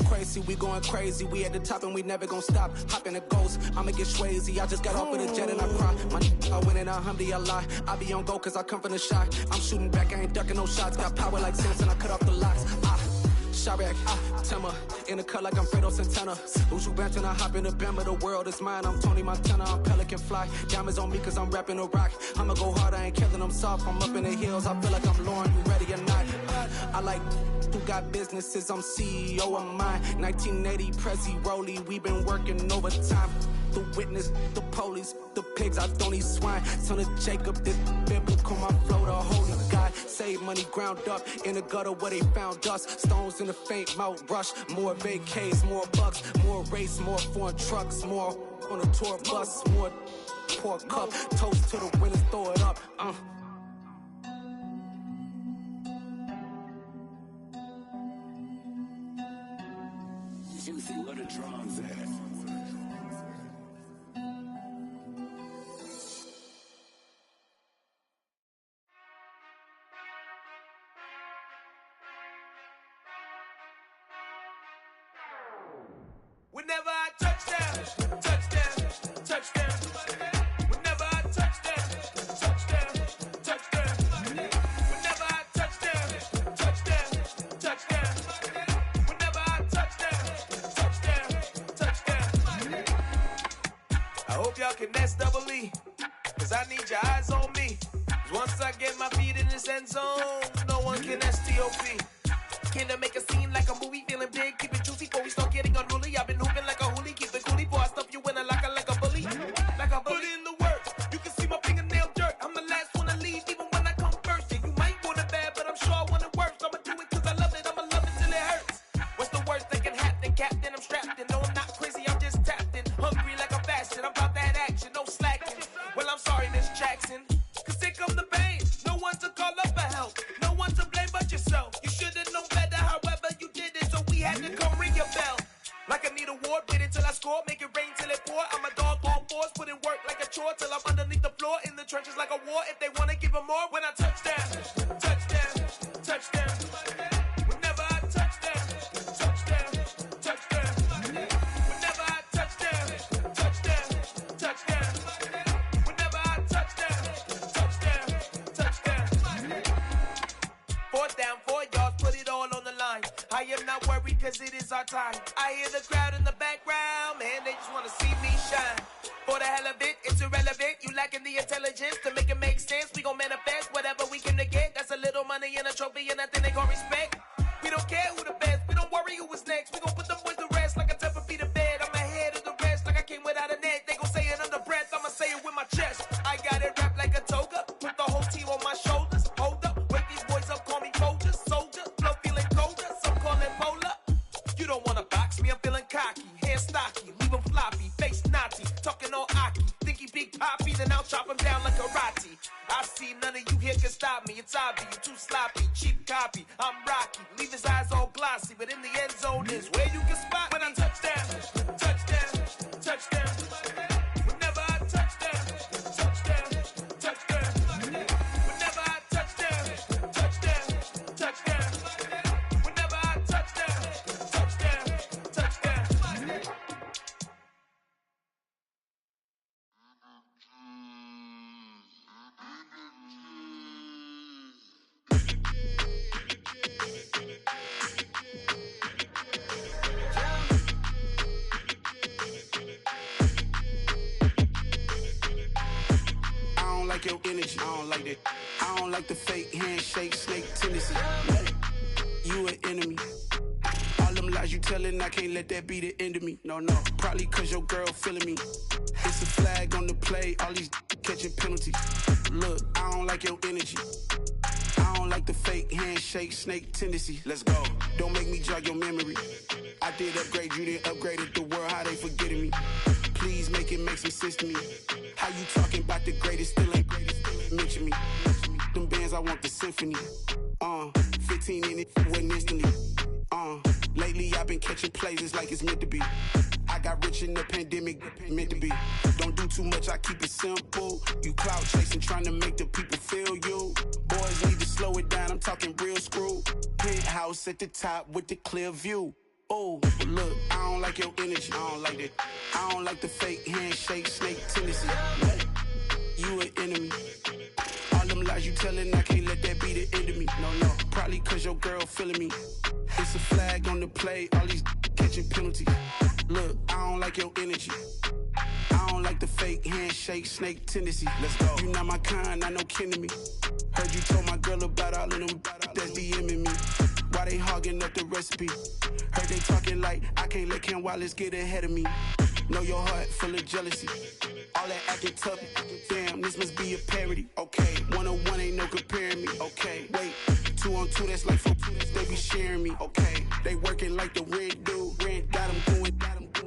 Speaker 23: Crazy, we going crazy. We at the top and we never gonna stop. Hop in a ghost, I'ma get swayzy. I just got off with a jet and I cry. I win in a Humvee, I lie. I be on go cause I come from the shot. I'm shooting back, I ain't ducking no shots. Got power like Samson, I cut off the locks. Chirac, Timmer, in the cut like I'm Fredo Santana. Who's you bent and I hop in the Bama, the world is mine. I'm Tony Montana, I'm Pelican Fly. Diamonds on me cause I'm rapping a rock. I'ma go hard, I ain't killing them soft. I'm up in the hills, I feel like I'm Lauren, you ready or not? I like who got businesses, I'm CEO of mine. 1980 Prezi Rolly, we been working overtime. The witness, the police, the pigs, I don't eat swine. Son of Jacob, this biblical, my flow, the holy God. Save money ground up in the gutter where they found us. Stones in the faint mouth rush. More vacays, more bucks, more race, more foreign trucks, more on a tour bus, more pour cup. Toast to the winners, throw it up.
Speaker 1: Juicy, where the drums at?
Speaker 8: Whenever I touchdown, touchdown, touchdown. Whenever I touchdown, touchdown, touchdown. Whenever I touchdown, touchdown, touchdown. Whenever I touchdown, touchdown, touchdown. I hope y'all can nest double E, cause I need your eyes on me. Once I get my feet in this end zone, no one can STOP. Can I make a scene like a movie, feeling big, keep it juicy before we start getting unruly. I've been hooping like a hoolie, keep it coolie before I stuff you in a locker like a bully. Like a bully. Put in the work, you can see my fingernail dirt. I'm the last one to leave, even when I come first. Yeah, you might want it bad, but I'm sure I want it worse. I'ma do it cause I love it, I'ma love it till it hurts. What's the worst that can happen, Captain? I'm strapped in, no I'm not crazy, I'm just tapped in. Hungry like I'm fasting, I'm about that action, no slacking. Well, I'm sorry, Miss Jackson, cause here come the pain. No one to call up for help, no one to blame but yourself. You should've known better, however you did it, so we had to come ring your bell. Like I need a award, wait until I score, make it rain till it pour. I'm a dog on force, put in work like a chore till I'm underneath the floor, in the trenches like a war. If they wanna give them more, when I touchdown, touchdown, touchdown. Whenever I touchdown, touchdown, touchdown. Whenever I touchdown, touchdown, touchdown. Whenever I touchdown, touchdown, touchdown. Fourth down, 4 yards, put it all on the line. I am not worried cause it is our time. I hear the crowd in the background, man, they just wanna see me shine. For the hell of it, it's irrelevant. You lacking the intelligence to make it make sense. We gon' manifest whatever we came to get. That's a little money and a trophy and nothing they gon' respect. We don't care who the best, we don't worry who was next. We gon' put them boys to rest like a temper feet of bed. I'm ahead of the rest like I came without a net. They gon' say it under breath, I'ma say it with my chest. I got it wrapped like a toga, put the whole team on my shoulders. Hold up, wake these boys up, call me Folger, soldier. Flow feeling colder, some call it polar. You don't wanna box me, I'm feeling cocky. Hair stocky, leave him floppy, face naughty. Talking all aki, think he big poppy, then I'll chop him down like karate. I see none of you here can stop me. It's obvious, you too sloppy, cheap copy. I'm Rocky, leave his eyes all glossy, but in the end zone is where you can spot when I touchdown, touchdown, touchdown. Whenever I touchdown, touchdown, touchdown. Whenever I touchdown, touchdown, touchdown. Whenever I touchdown, touchdown, touchdown.
Speaker 1: like your energy. I don't like that. I don't like the fake handshake, snake tendency. You an enemy. All them lies you telling, I can't let that be the end of me. No, probably cause your girl feeling me. It's a flag on the play, all these catching penalties. Look, I don't like your energy. I don't like the fake handshake, snake tendency. Let's go. Don't make me jog your memory. I did upgrade, you didn't upgrade it. The world, how they forgetting me. Please make it make some sense to me. How you talking about the greatest, still ain't greatest, mention me. Them bands, I want the symphony. 15 in it, wasn't instantly. Lately I've been catching plays, it's like it's meant to be. I got rich in the pandemic, meant to be. Don't do too much, I keep it simple. You clout chasing, trying to make the people feel you. Boys need to slow it down, I'm talking real screw. Penthouse at the top with the clear view. Oh, look, I don't like your energy, I don't like that. I don't like the fake handshake, snake tendency. You an enemy. All them lies you telling, I can't let that be the end of me. No, probably cause your girl feeling me. It's a flag on the play, all these catching penalties. Look, I don't like your energy. I don't like the fake handshake, snake tendency. Let's go. You not my kind, not no kin to me. Heard you told my girl about all of them that's DMing me. Why they hogging up the recipe? Heard they talking like I can't let Ken Wallace get ahead of me. Know your heart full of jealousy. All that acting tough, damn, this must be a parody. Okay, 1-on-1 ain't no comparing me. Okay, wait, 2-on-2, that's like 4, they be sharing me. Okay, they working like the rent do. Rent got them going,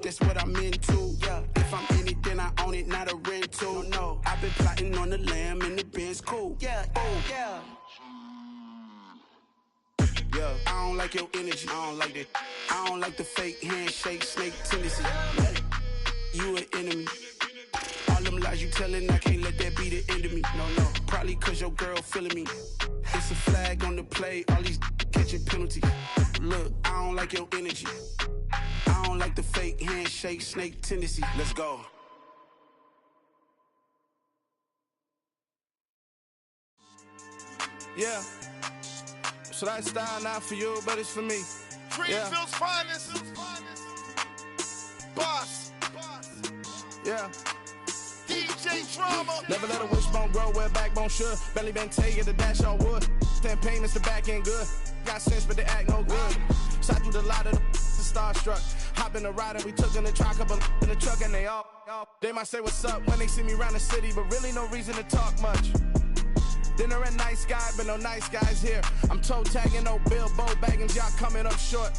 Speaker 1: that's what I'm into. Yeah, if I'm in it, then I own it, not a rental. No, I've been plotting on the lamb and the Benz cool. Yeah, yeah. Yeah, I don't like your energy, I don't like that. I don't like the fake handshake, snake tendency. You an enemy. All them lies you telling, I can't let that be the end of me. No, probably cause your girl feeling me. It's a flag on the play, all these catching penalties. Look, I don't like your energy. I don't like the fake handshake, snake tendency. Let's go.
Speaker 3: Yeah. So that style not for you, but it's for me.
Speaker 7: Greenfield's finest. Boss.
Speaker 3: Yeah.
Speaker 7: DJ Drama.
Speaker 3: Never let a wishbone grow where backbone should. Belly been taking the dash on wood. 10 payments, the back end good. Got sense, but they act no good. Shot through the lot of the starstruck. Hop in the ride and we took in the truck, couple in the truck, and they all. They might say what's up when they see me around the city, but really no reason to talk much. Dinner a nice guy, but no nice guys here. I'm toe tagging, no Bilbo Baggins, y'all coming up short.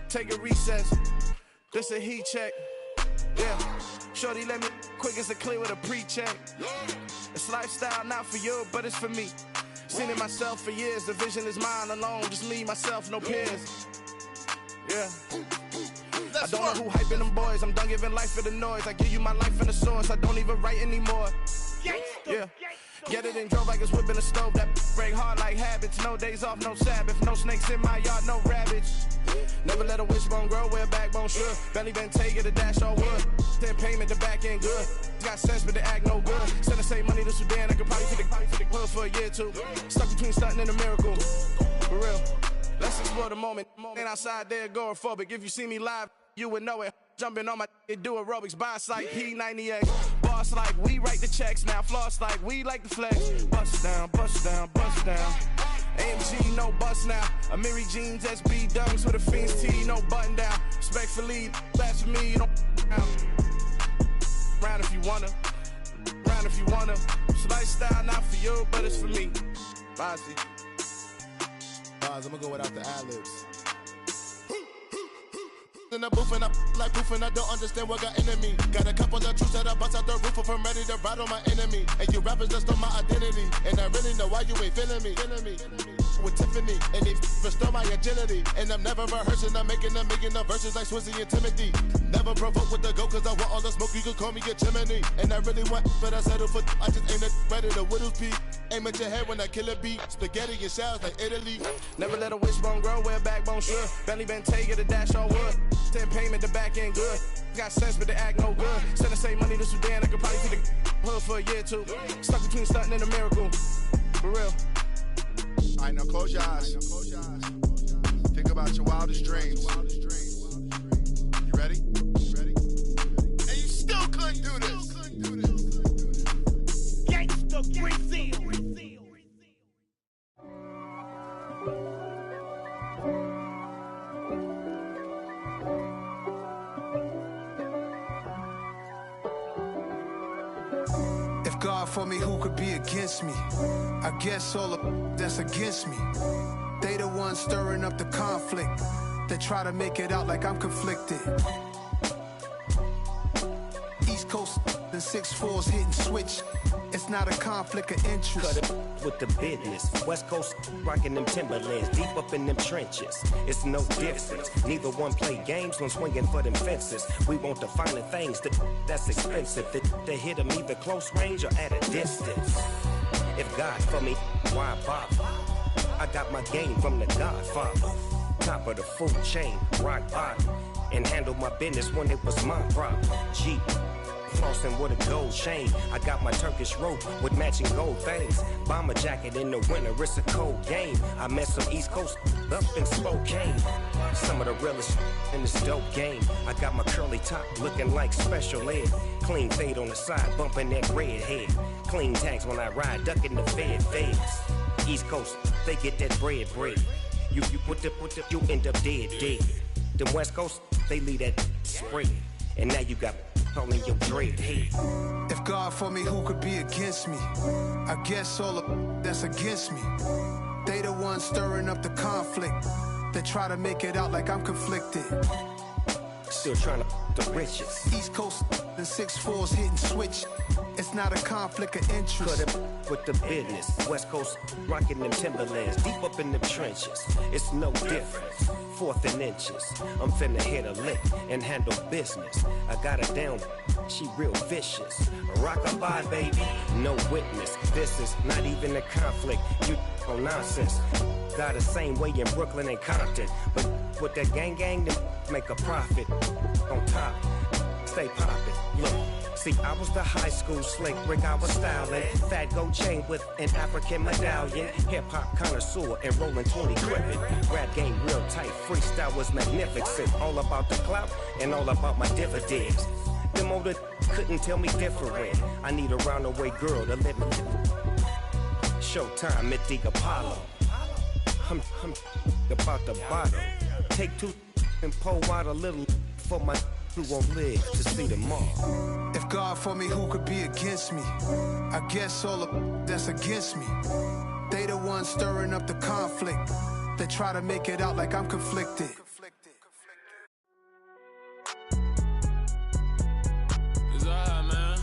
Speaker 3: Take a recess. This a heat check. Yeah. Shorty let me quick as a clear with a pre-check. It's lifestyle not for you, but it's for me. Seen it myself for years. The vision is mine alone. Just me, myself, no peers. Yeah. I don't know who hyping them boys. I'm done giving life for the noise. I give you my life in the source. I don't even write anymore. Yeah. Get it and drove like it's whipping a stove. That break hard like habits. No days off, no Sabbath. No snakes in my yard, no rabbits. Never let a wishbone grow where backbone should. Belly been taking the dash all wood. 10 payment, the back end good. Got sense, but they act no good. Send the same money to Sudan. I could probably take the hood for a year or two. Stuck between stunting and a miracle. For real. Let's explore the moment. Ain't outside there agoraphobic. If you see me live, you would know it. Jumping on my do aerobics, boss like P90X. Boss like we write the checks now. Floss like we like the flex. Bust down, bust down, bust down. AMG, no bust now. Amiri jeans, SB dunks with a Fiends T, no button down. Respectfully, that's for me, you don't down. Round if you wanna, round if you wanna. It's lifestyle not for you, but it's for me. Bossy.
Speaker 7: Bars, I'm gonna go without the ad-libs. In the booth and I like proof and I don't understand what got into me. Got a couple of truths that I bust out the roof if I'm ready to ride on my enemy. And you rappers just stole my identity. And I really know why you ain't feeling me. With Tiffany, and they restore my agility. And I'm never rehearsing, I'm making a million of verses like Swizzy and Timothy. Never provoke with the go, cause I want all the smoke, you can call me a chimney. And I really want, but I settle for, I just ain't ready to widow's peak. Aim at your head when I kill a beat. Spaghetti and shells like Italy.
Speaker 3: Never let a wishbone grow where backbone should. Belly been taking the dash all wood. 10 payment, the back end good. Got sense, but they act no good. Send the same money to Sudan, I could probably take the hood for a year or two. Stuck between stunting and a miracle. For real.
Speaker 7: Alright, now close your eyes. Think about your wildest dreams. You ready? And you still couldn't do this.
Speaker 24: Gangsta Greenfield.
Speaker 2: who could be against me. I guess all of that's against me. They the ones stirring up the conflict. They try to make it out like I'm conflicted. East Coast, the 6'4s hitting switch. It's not a conflict of interest.
Speaker 4: Cut it with the business. West Coast rocking them Timberlands, deep up in them trenches. It's no difference. Neither one play games when swinging for them fences. We want the finer things that's expensive. That hit them either close range or at a distance. If God for me, why bother? I got my game from the Godfather. Top of the food chain, rock bottom. And handle my business when it was my problem. Jeep. Flossing with a gold chain. I got my Turkish rope with matching gold things. Bomber jacket in the winter, it's a cold game. I met some East Coast up in Spokane. Some of the realest in this dope game. I got my curly top looking like special ed. Clean fade on the side, bumping that red head. Clean tags when I ride, ducking the feds. East Coast, they get that bread. You end up dead. Them West Coast, they leave that spread. And now you got calling your dread head.
Speaker 2: If God for me, who could be against me? I guess all of that's against me. They the ones stirring up the conflict. They try to make it out like I'm conflicted.
Speaker 4: Still trying to the riches.
Speaker 2: East Coast, the 6'4s hitting switch. It's not a conflict of interest.
Speaker 4: Cut it with the business. West Coast rocking them Timberlands, deep up in them trenches. It's no difference. Fourth and inches. I'm finna hit a lick and handle business. I got her down, she real vicious. Rock-a-bye, baby, no witness. This is not even a conflict. You on nonsense. Got the same way in Brooklyn and Compton. But with that gang, then make a profit. On top, stay poppin'. Look. See, I was the high school slick Rick, I was styling. Fat gold chain with an African medallion. Hip-hop connoisseur and rolling 20 crippin'. Rap game real tight, freestyle was magnificent. All about the clout and all about my dividends. Them older couldn't tell me different. I need a roundaway girl to let me Showtime at the Apollo. I'm about the bottom. Take two and pour out a little for my who won't live to see tomorrow.
Speaker 2: If God for me, who could be against me? I guess all of that's against me. They the ones stirring up the conflict. They try to make it out like I'm conflicted.
Speaker 22: It's alright, man.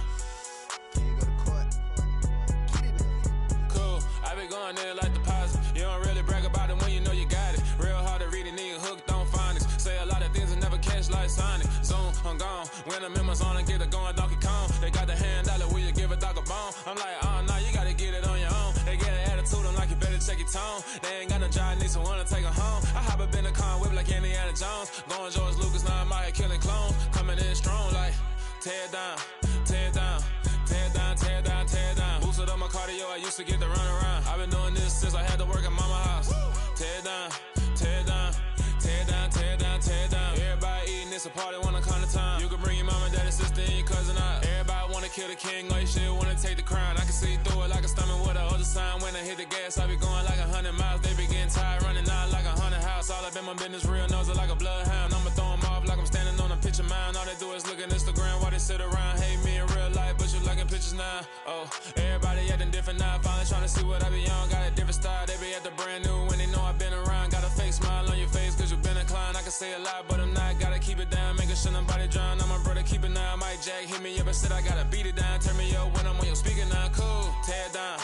Speaker 22: Cool. I be going there like deposit. You don't really brag about it when you know you got it. Real hard to read a nigga hooked on phonics. Say a lot of things and never catch like Sonic. Zone, I'm gone. When I'm in my zone and get it going Donkey Kong. They got the hand dollar, will you give a dog a bone? I'm like, oh, no, you gotta get it on your own. They get an attitude, I'm like, you better check your tone. They ain't got no job, need someone to take her home. I hop up in the car, whip like Indiana Jones. Going George Lucas, now I'm out here killing clones. Coming in strong like, tear down, tear down, tear down, tear down, tear down. Boosted up my cardio, I used to get to run around. I've been doing this since I had to work at mama house. Tear down, tear down, tear down, tear down, tear down. Everybody eating, it's a party when I come to time. You can bring your mama, daddy, sister, and your cousin out. Everybody wanna kill the king, or you shit wanna take the crown. I can see through it like a stomach with a other sign. When I hit the gas, I be going like 100 miles. They be getting tired, running out like 100 house. All up in my business, real nose like a bloodhound. I'ma throw them off like I'm standing on a picture mound. All they do is look at Instagram while they sit around. Hate me in real life, but you liking pictures now. Oh, everybody acting different now. Finally trying to see what I be on. Got a different style, they be at the brand new when they know I've been around. Got a fake smile on your face, cause you been inclined. I can say a lot, but I'm not. Gotta keep it down, making sure nobody drown. I'm my brother, keep it now. Mike Jack hit me up and said I gotta beat it down. Turn me up when I'm on your speaker now. Cool, tear down,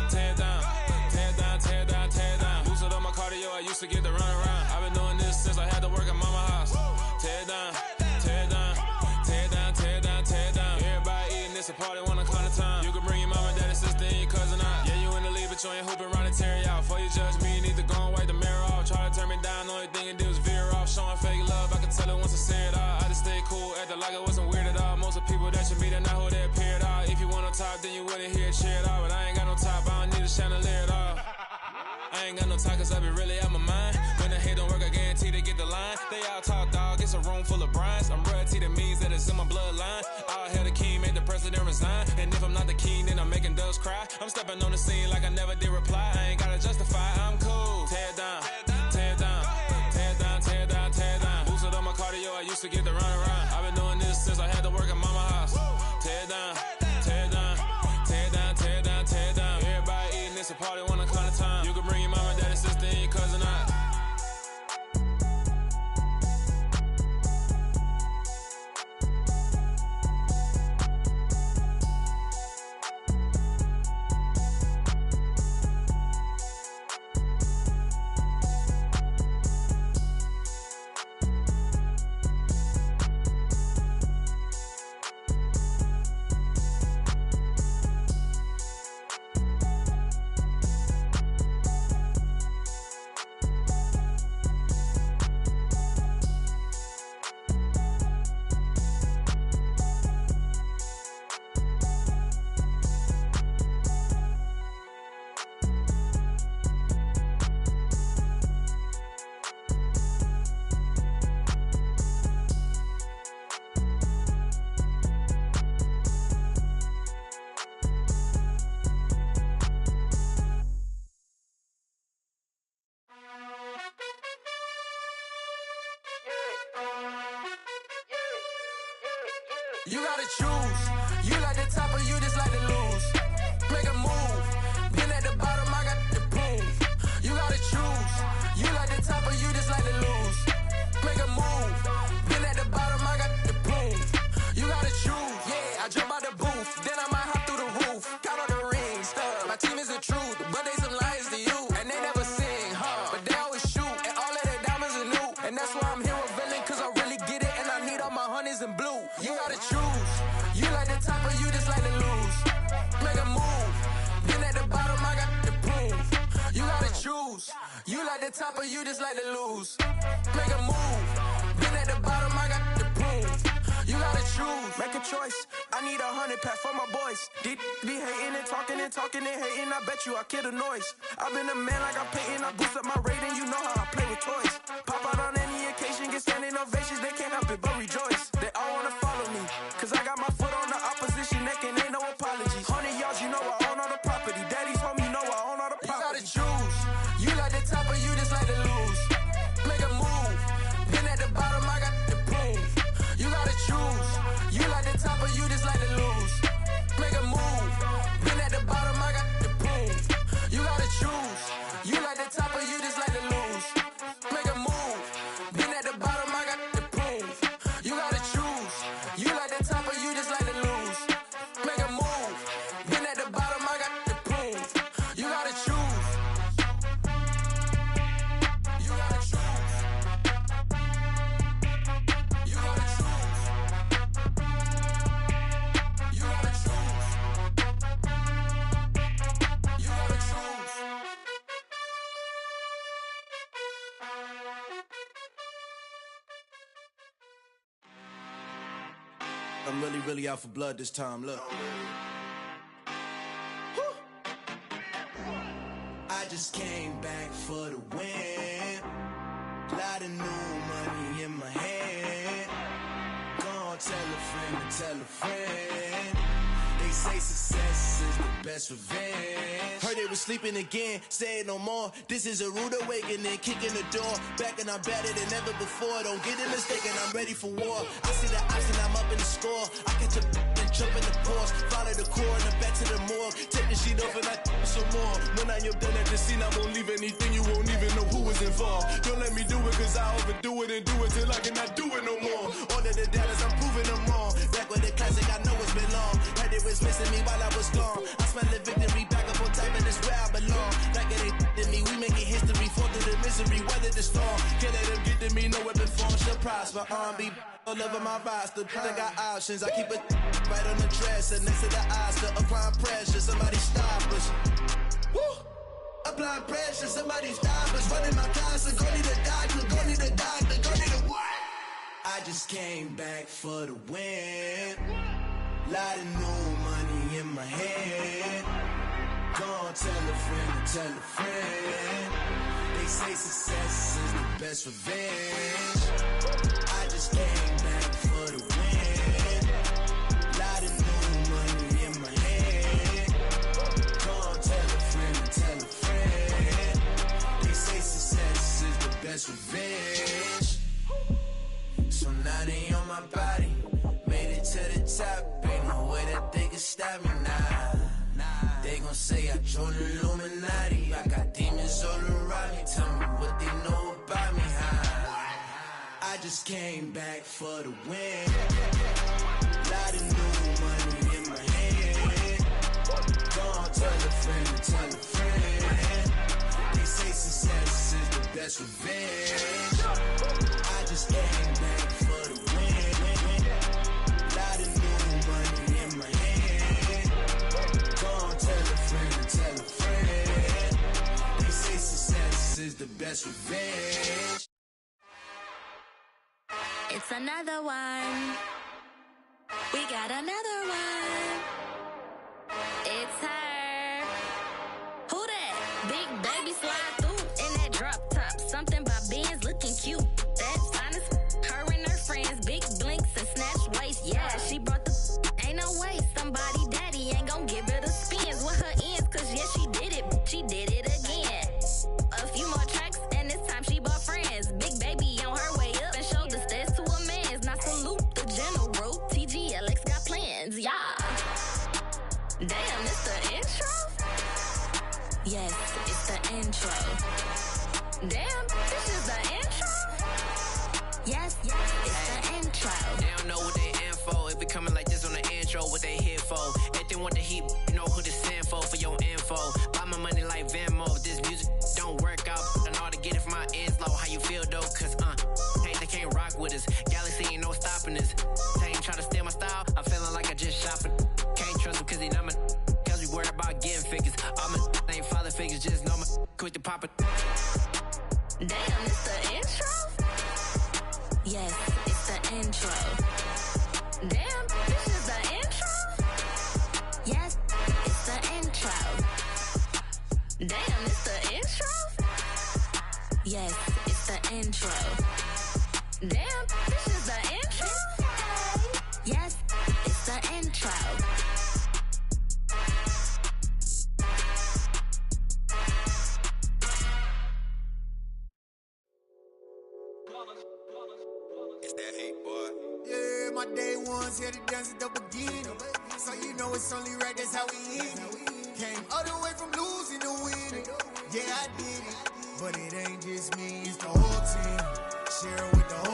Speaker 22: tear down, tear down, tear down, tear down. Boosted up my cardio, I used to get to run around. I've been doing this since I had to work at mama house. Tear down, tear down, tear down, tear down, tear down. Everybody eating, it's a party when I come to time. You can bring your mama, daddy, sister, and your cousin out. Yeah, you in the lead, but you ain't hooping around and tear out. Before you judge me, you need to go and wipe the mirror off. Try to turn me down, only thing you do is veer off. Showing fake love, I can tell it once I say it all. I just stay cool, acting like it wasn't weird at all. Most of the people that you meet are not who they appear at all. If you want on top, then you wouldn't hear it cheer at all. But I ain't got no top, I don't need a chandelier at all. I ain't got no time, cause I be really out my mind. When the hate don't work, I guarantee they get the line. They all talk dog, it's a room full of brines. I'm royalty, that means that it's in my bloodline. All hail the king, made the president resign. And if I'm not the king, then I'm making doves cry. I'm stepping on the scene like I never did reply. I ain't gotta justify, I'm cool. Tear down, tear down, tear down, tear down, tear down. Boosted up my cardio, I used to get to run around. I've been doing this since I had to work at mama house. Tear down, tear down, tear down, tear down.
Speaker 8: You gotta choose. You like the top or you just like to lose. Make a move. Been at the bottom, I got the proof. You gotta choose. You like the top or you just like to lose. Make a move. Been at the bottom, I got the proof. You gotta choose. Yeah, I jump out the booth. Then I might hop through the roof. Count on the rings. My team is the truth, but they some liars to you. And they never sing, but they always shoot. And all of their diamonds are new. And that's why I'm here with villain, cause I really get it. And I need all my honeys in blue. You gotta choose. You like the top or you just like to lose. Make a move. Been at the bottom, I got the proof. You gotta choose. You like the top or you just like to lose. Make a move. Been at the bottom, I got the proof. You gotta choose. Make a choice. I need 100 pack for my boys. Be hating and talking and hating. I bet you I kill the noise. I've been a man like I'm Peyton. I boost up my rating. You know how I play with toys. Pop out on any occasion, get standing ovations. They can't help it but rejoice. They all wanna follow me, cause I got my foot on the opposition neck and ain't no apologies. 100 yards, you know I own all the property. Daddy's home, you know I own all the property. You gotta choose. You like the top or you just like to lose. Make a move. Been at the bottom, I got the proof. You gotta choose. You like the top or you just like to lose. Make a move. Been at the bottom, I got the proof. You gotta choose. You like the top or you just like to lose. Make a move. Been at the bottom, I got the proof. You gotta choose. You like the top or you just like to lose. Make a move. Been at the bottom, I got the proof. You gotta choose. You gotta choose. You gotta choose. You gotta choose. You gotta choose.
Speaker 3: I'm really out for blood this time, look.
Speaker 8: I just came back for the win. Lot of new money in my hand. Gonna tell a friend to tell a friend. They say success is the best revenge. Heard they was sleeping again, say it no more. This is a rude awakening, kicking the door. Back and I'm better than ever before. Don't get it mistaken, I'm ready for war. I see the option, I'm up in the score. I catch a and jump in the Porsche. Follow the core and the back to the morgue. Take the sheet off and I some more. When I am done at the scene, I won't leave anything. You won't even know who was involved. Don't let me do it cause I overdo it and do it till I cannot do it no more. All of the doubters, I'm proving them wrong. Back with the classic, I know it's been long. Heard it was missing me while I was gone. I smell the victory back up on top and it's where I belong. Like it ain't to me, we making history. Fall through the misery, weather the storm. Can't let them get to me, no weapon form shall prosper. R&B all over my roster. I got options, I keep it right on the dresser. Next to the Oscar, applying pressure. Somebody stop us. Woo! Applying pressure, somebody stop us. Running my closet, go need a doctor, go need a doctor, go need a what? I just came back for the win. Lot of new money in my head. Gonna tell a friend to tell a friend. They say success is the best revenge. I just came back for the win. Lot of new money in my head. Gonna tell a friend to tell a friend. They say success is the best revenge. So now they on my body. Made it to the top. Ain't no way that they can stop me now. They gon' say I joined the Illuminati. I got demons all around me. Tell me what they know about me, huh? I just came back for the win. Lot of new money in my hand. Gonna tell a friend to tell a friend. They say success is the best revenge. I just came back for the win. Lot of new money in my hand. Gonna tell a friend to tell a friend. They say success is the best revenge.
Speaker 5: It's another one. We got another one. It's her. Who that? Big baby slide through in that drop top. Something by Benz looking cute. That's honest. Her and her friends, big blinks and snatch waist. Yeah, she brought the. Ain't no way somebody daddy ain't gon' give her the spins with her ends. Cause yeah, she did it. She did it again. A few more tracks and this time she bought friends. Big baby on her way up and showed the steps to a man's. Now salute the general. TGLX Yes, it's the intro. Damn, this is the intro? Yes, it's the intro.
Speaker 6: They don't know what they in for. If it coming like this on the intro, what they here for? If they want the heat, you know who to send for your info. Buy my money like Venmo. If this music don't work out, I know how to get it from my ends low. How you feel though? Cause hey, they can't rock with us. Galaxy ain't no stopping us. They ain't try to steal my style. I'm feeling like I just shopping. Can't trust them cause they not my. Cause we worried about getting figures. All my ain't father figures, just know my quick to pop it.
Speaker 5: Damn, it's the intro? Yes, it's the intro. Damn, this is the intro? Yes, it's the intro. Damn, it's the intro? Yes, it's the intro. Damn, this is the intro? Yes, it's the intro.
Speaker 10: It's that hate, boy.
Speaker 11: Yeah, my day ones here to dance at the beginning. So you know it's only right, that's how we end it. Came all the way from losing to winning. Yeah, I did it. But it ain't just me, it's the whole team. Share it with the whole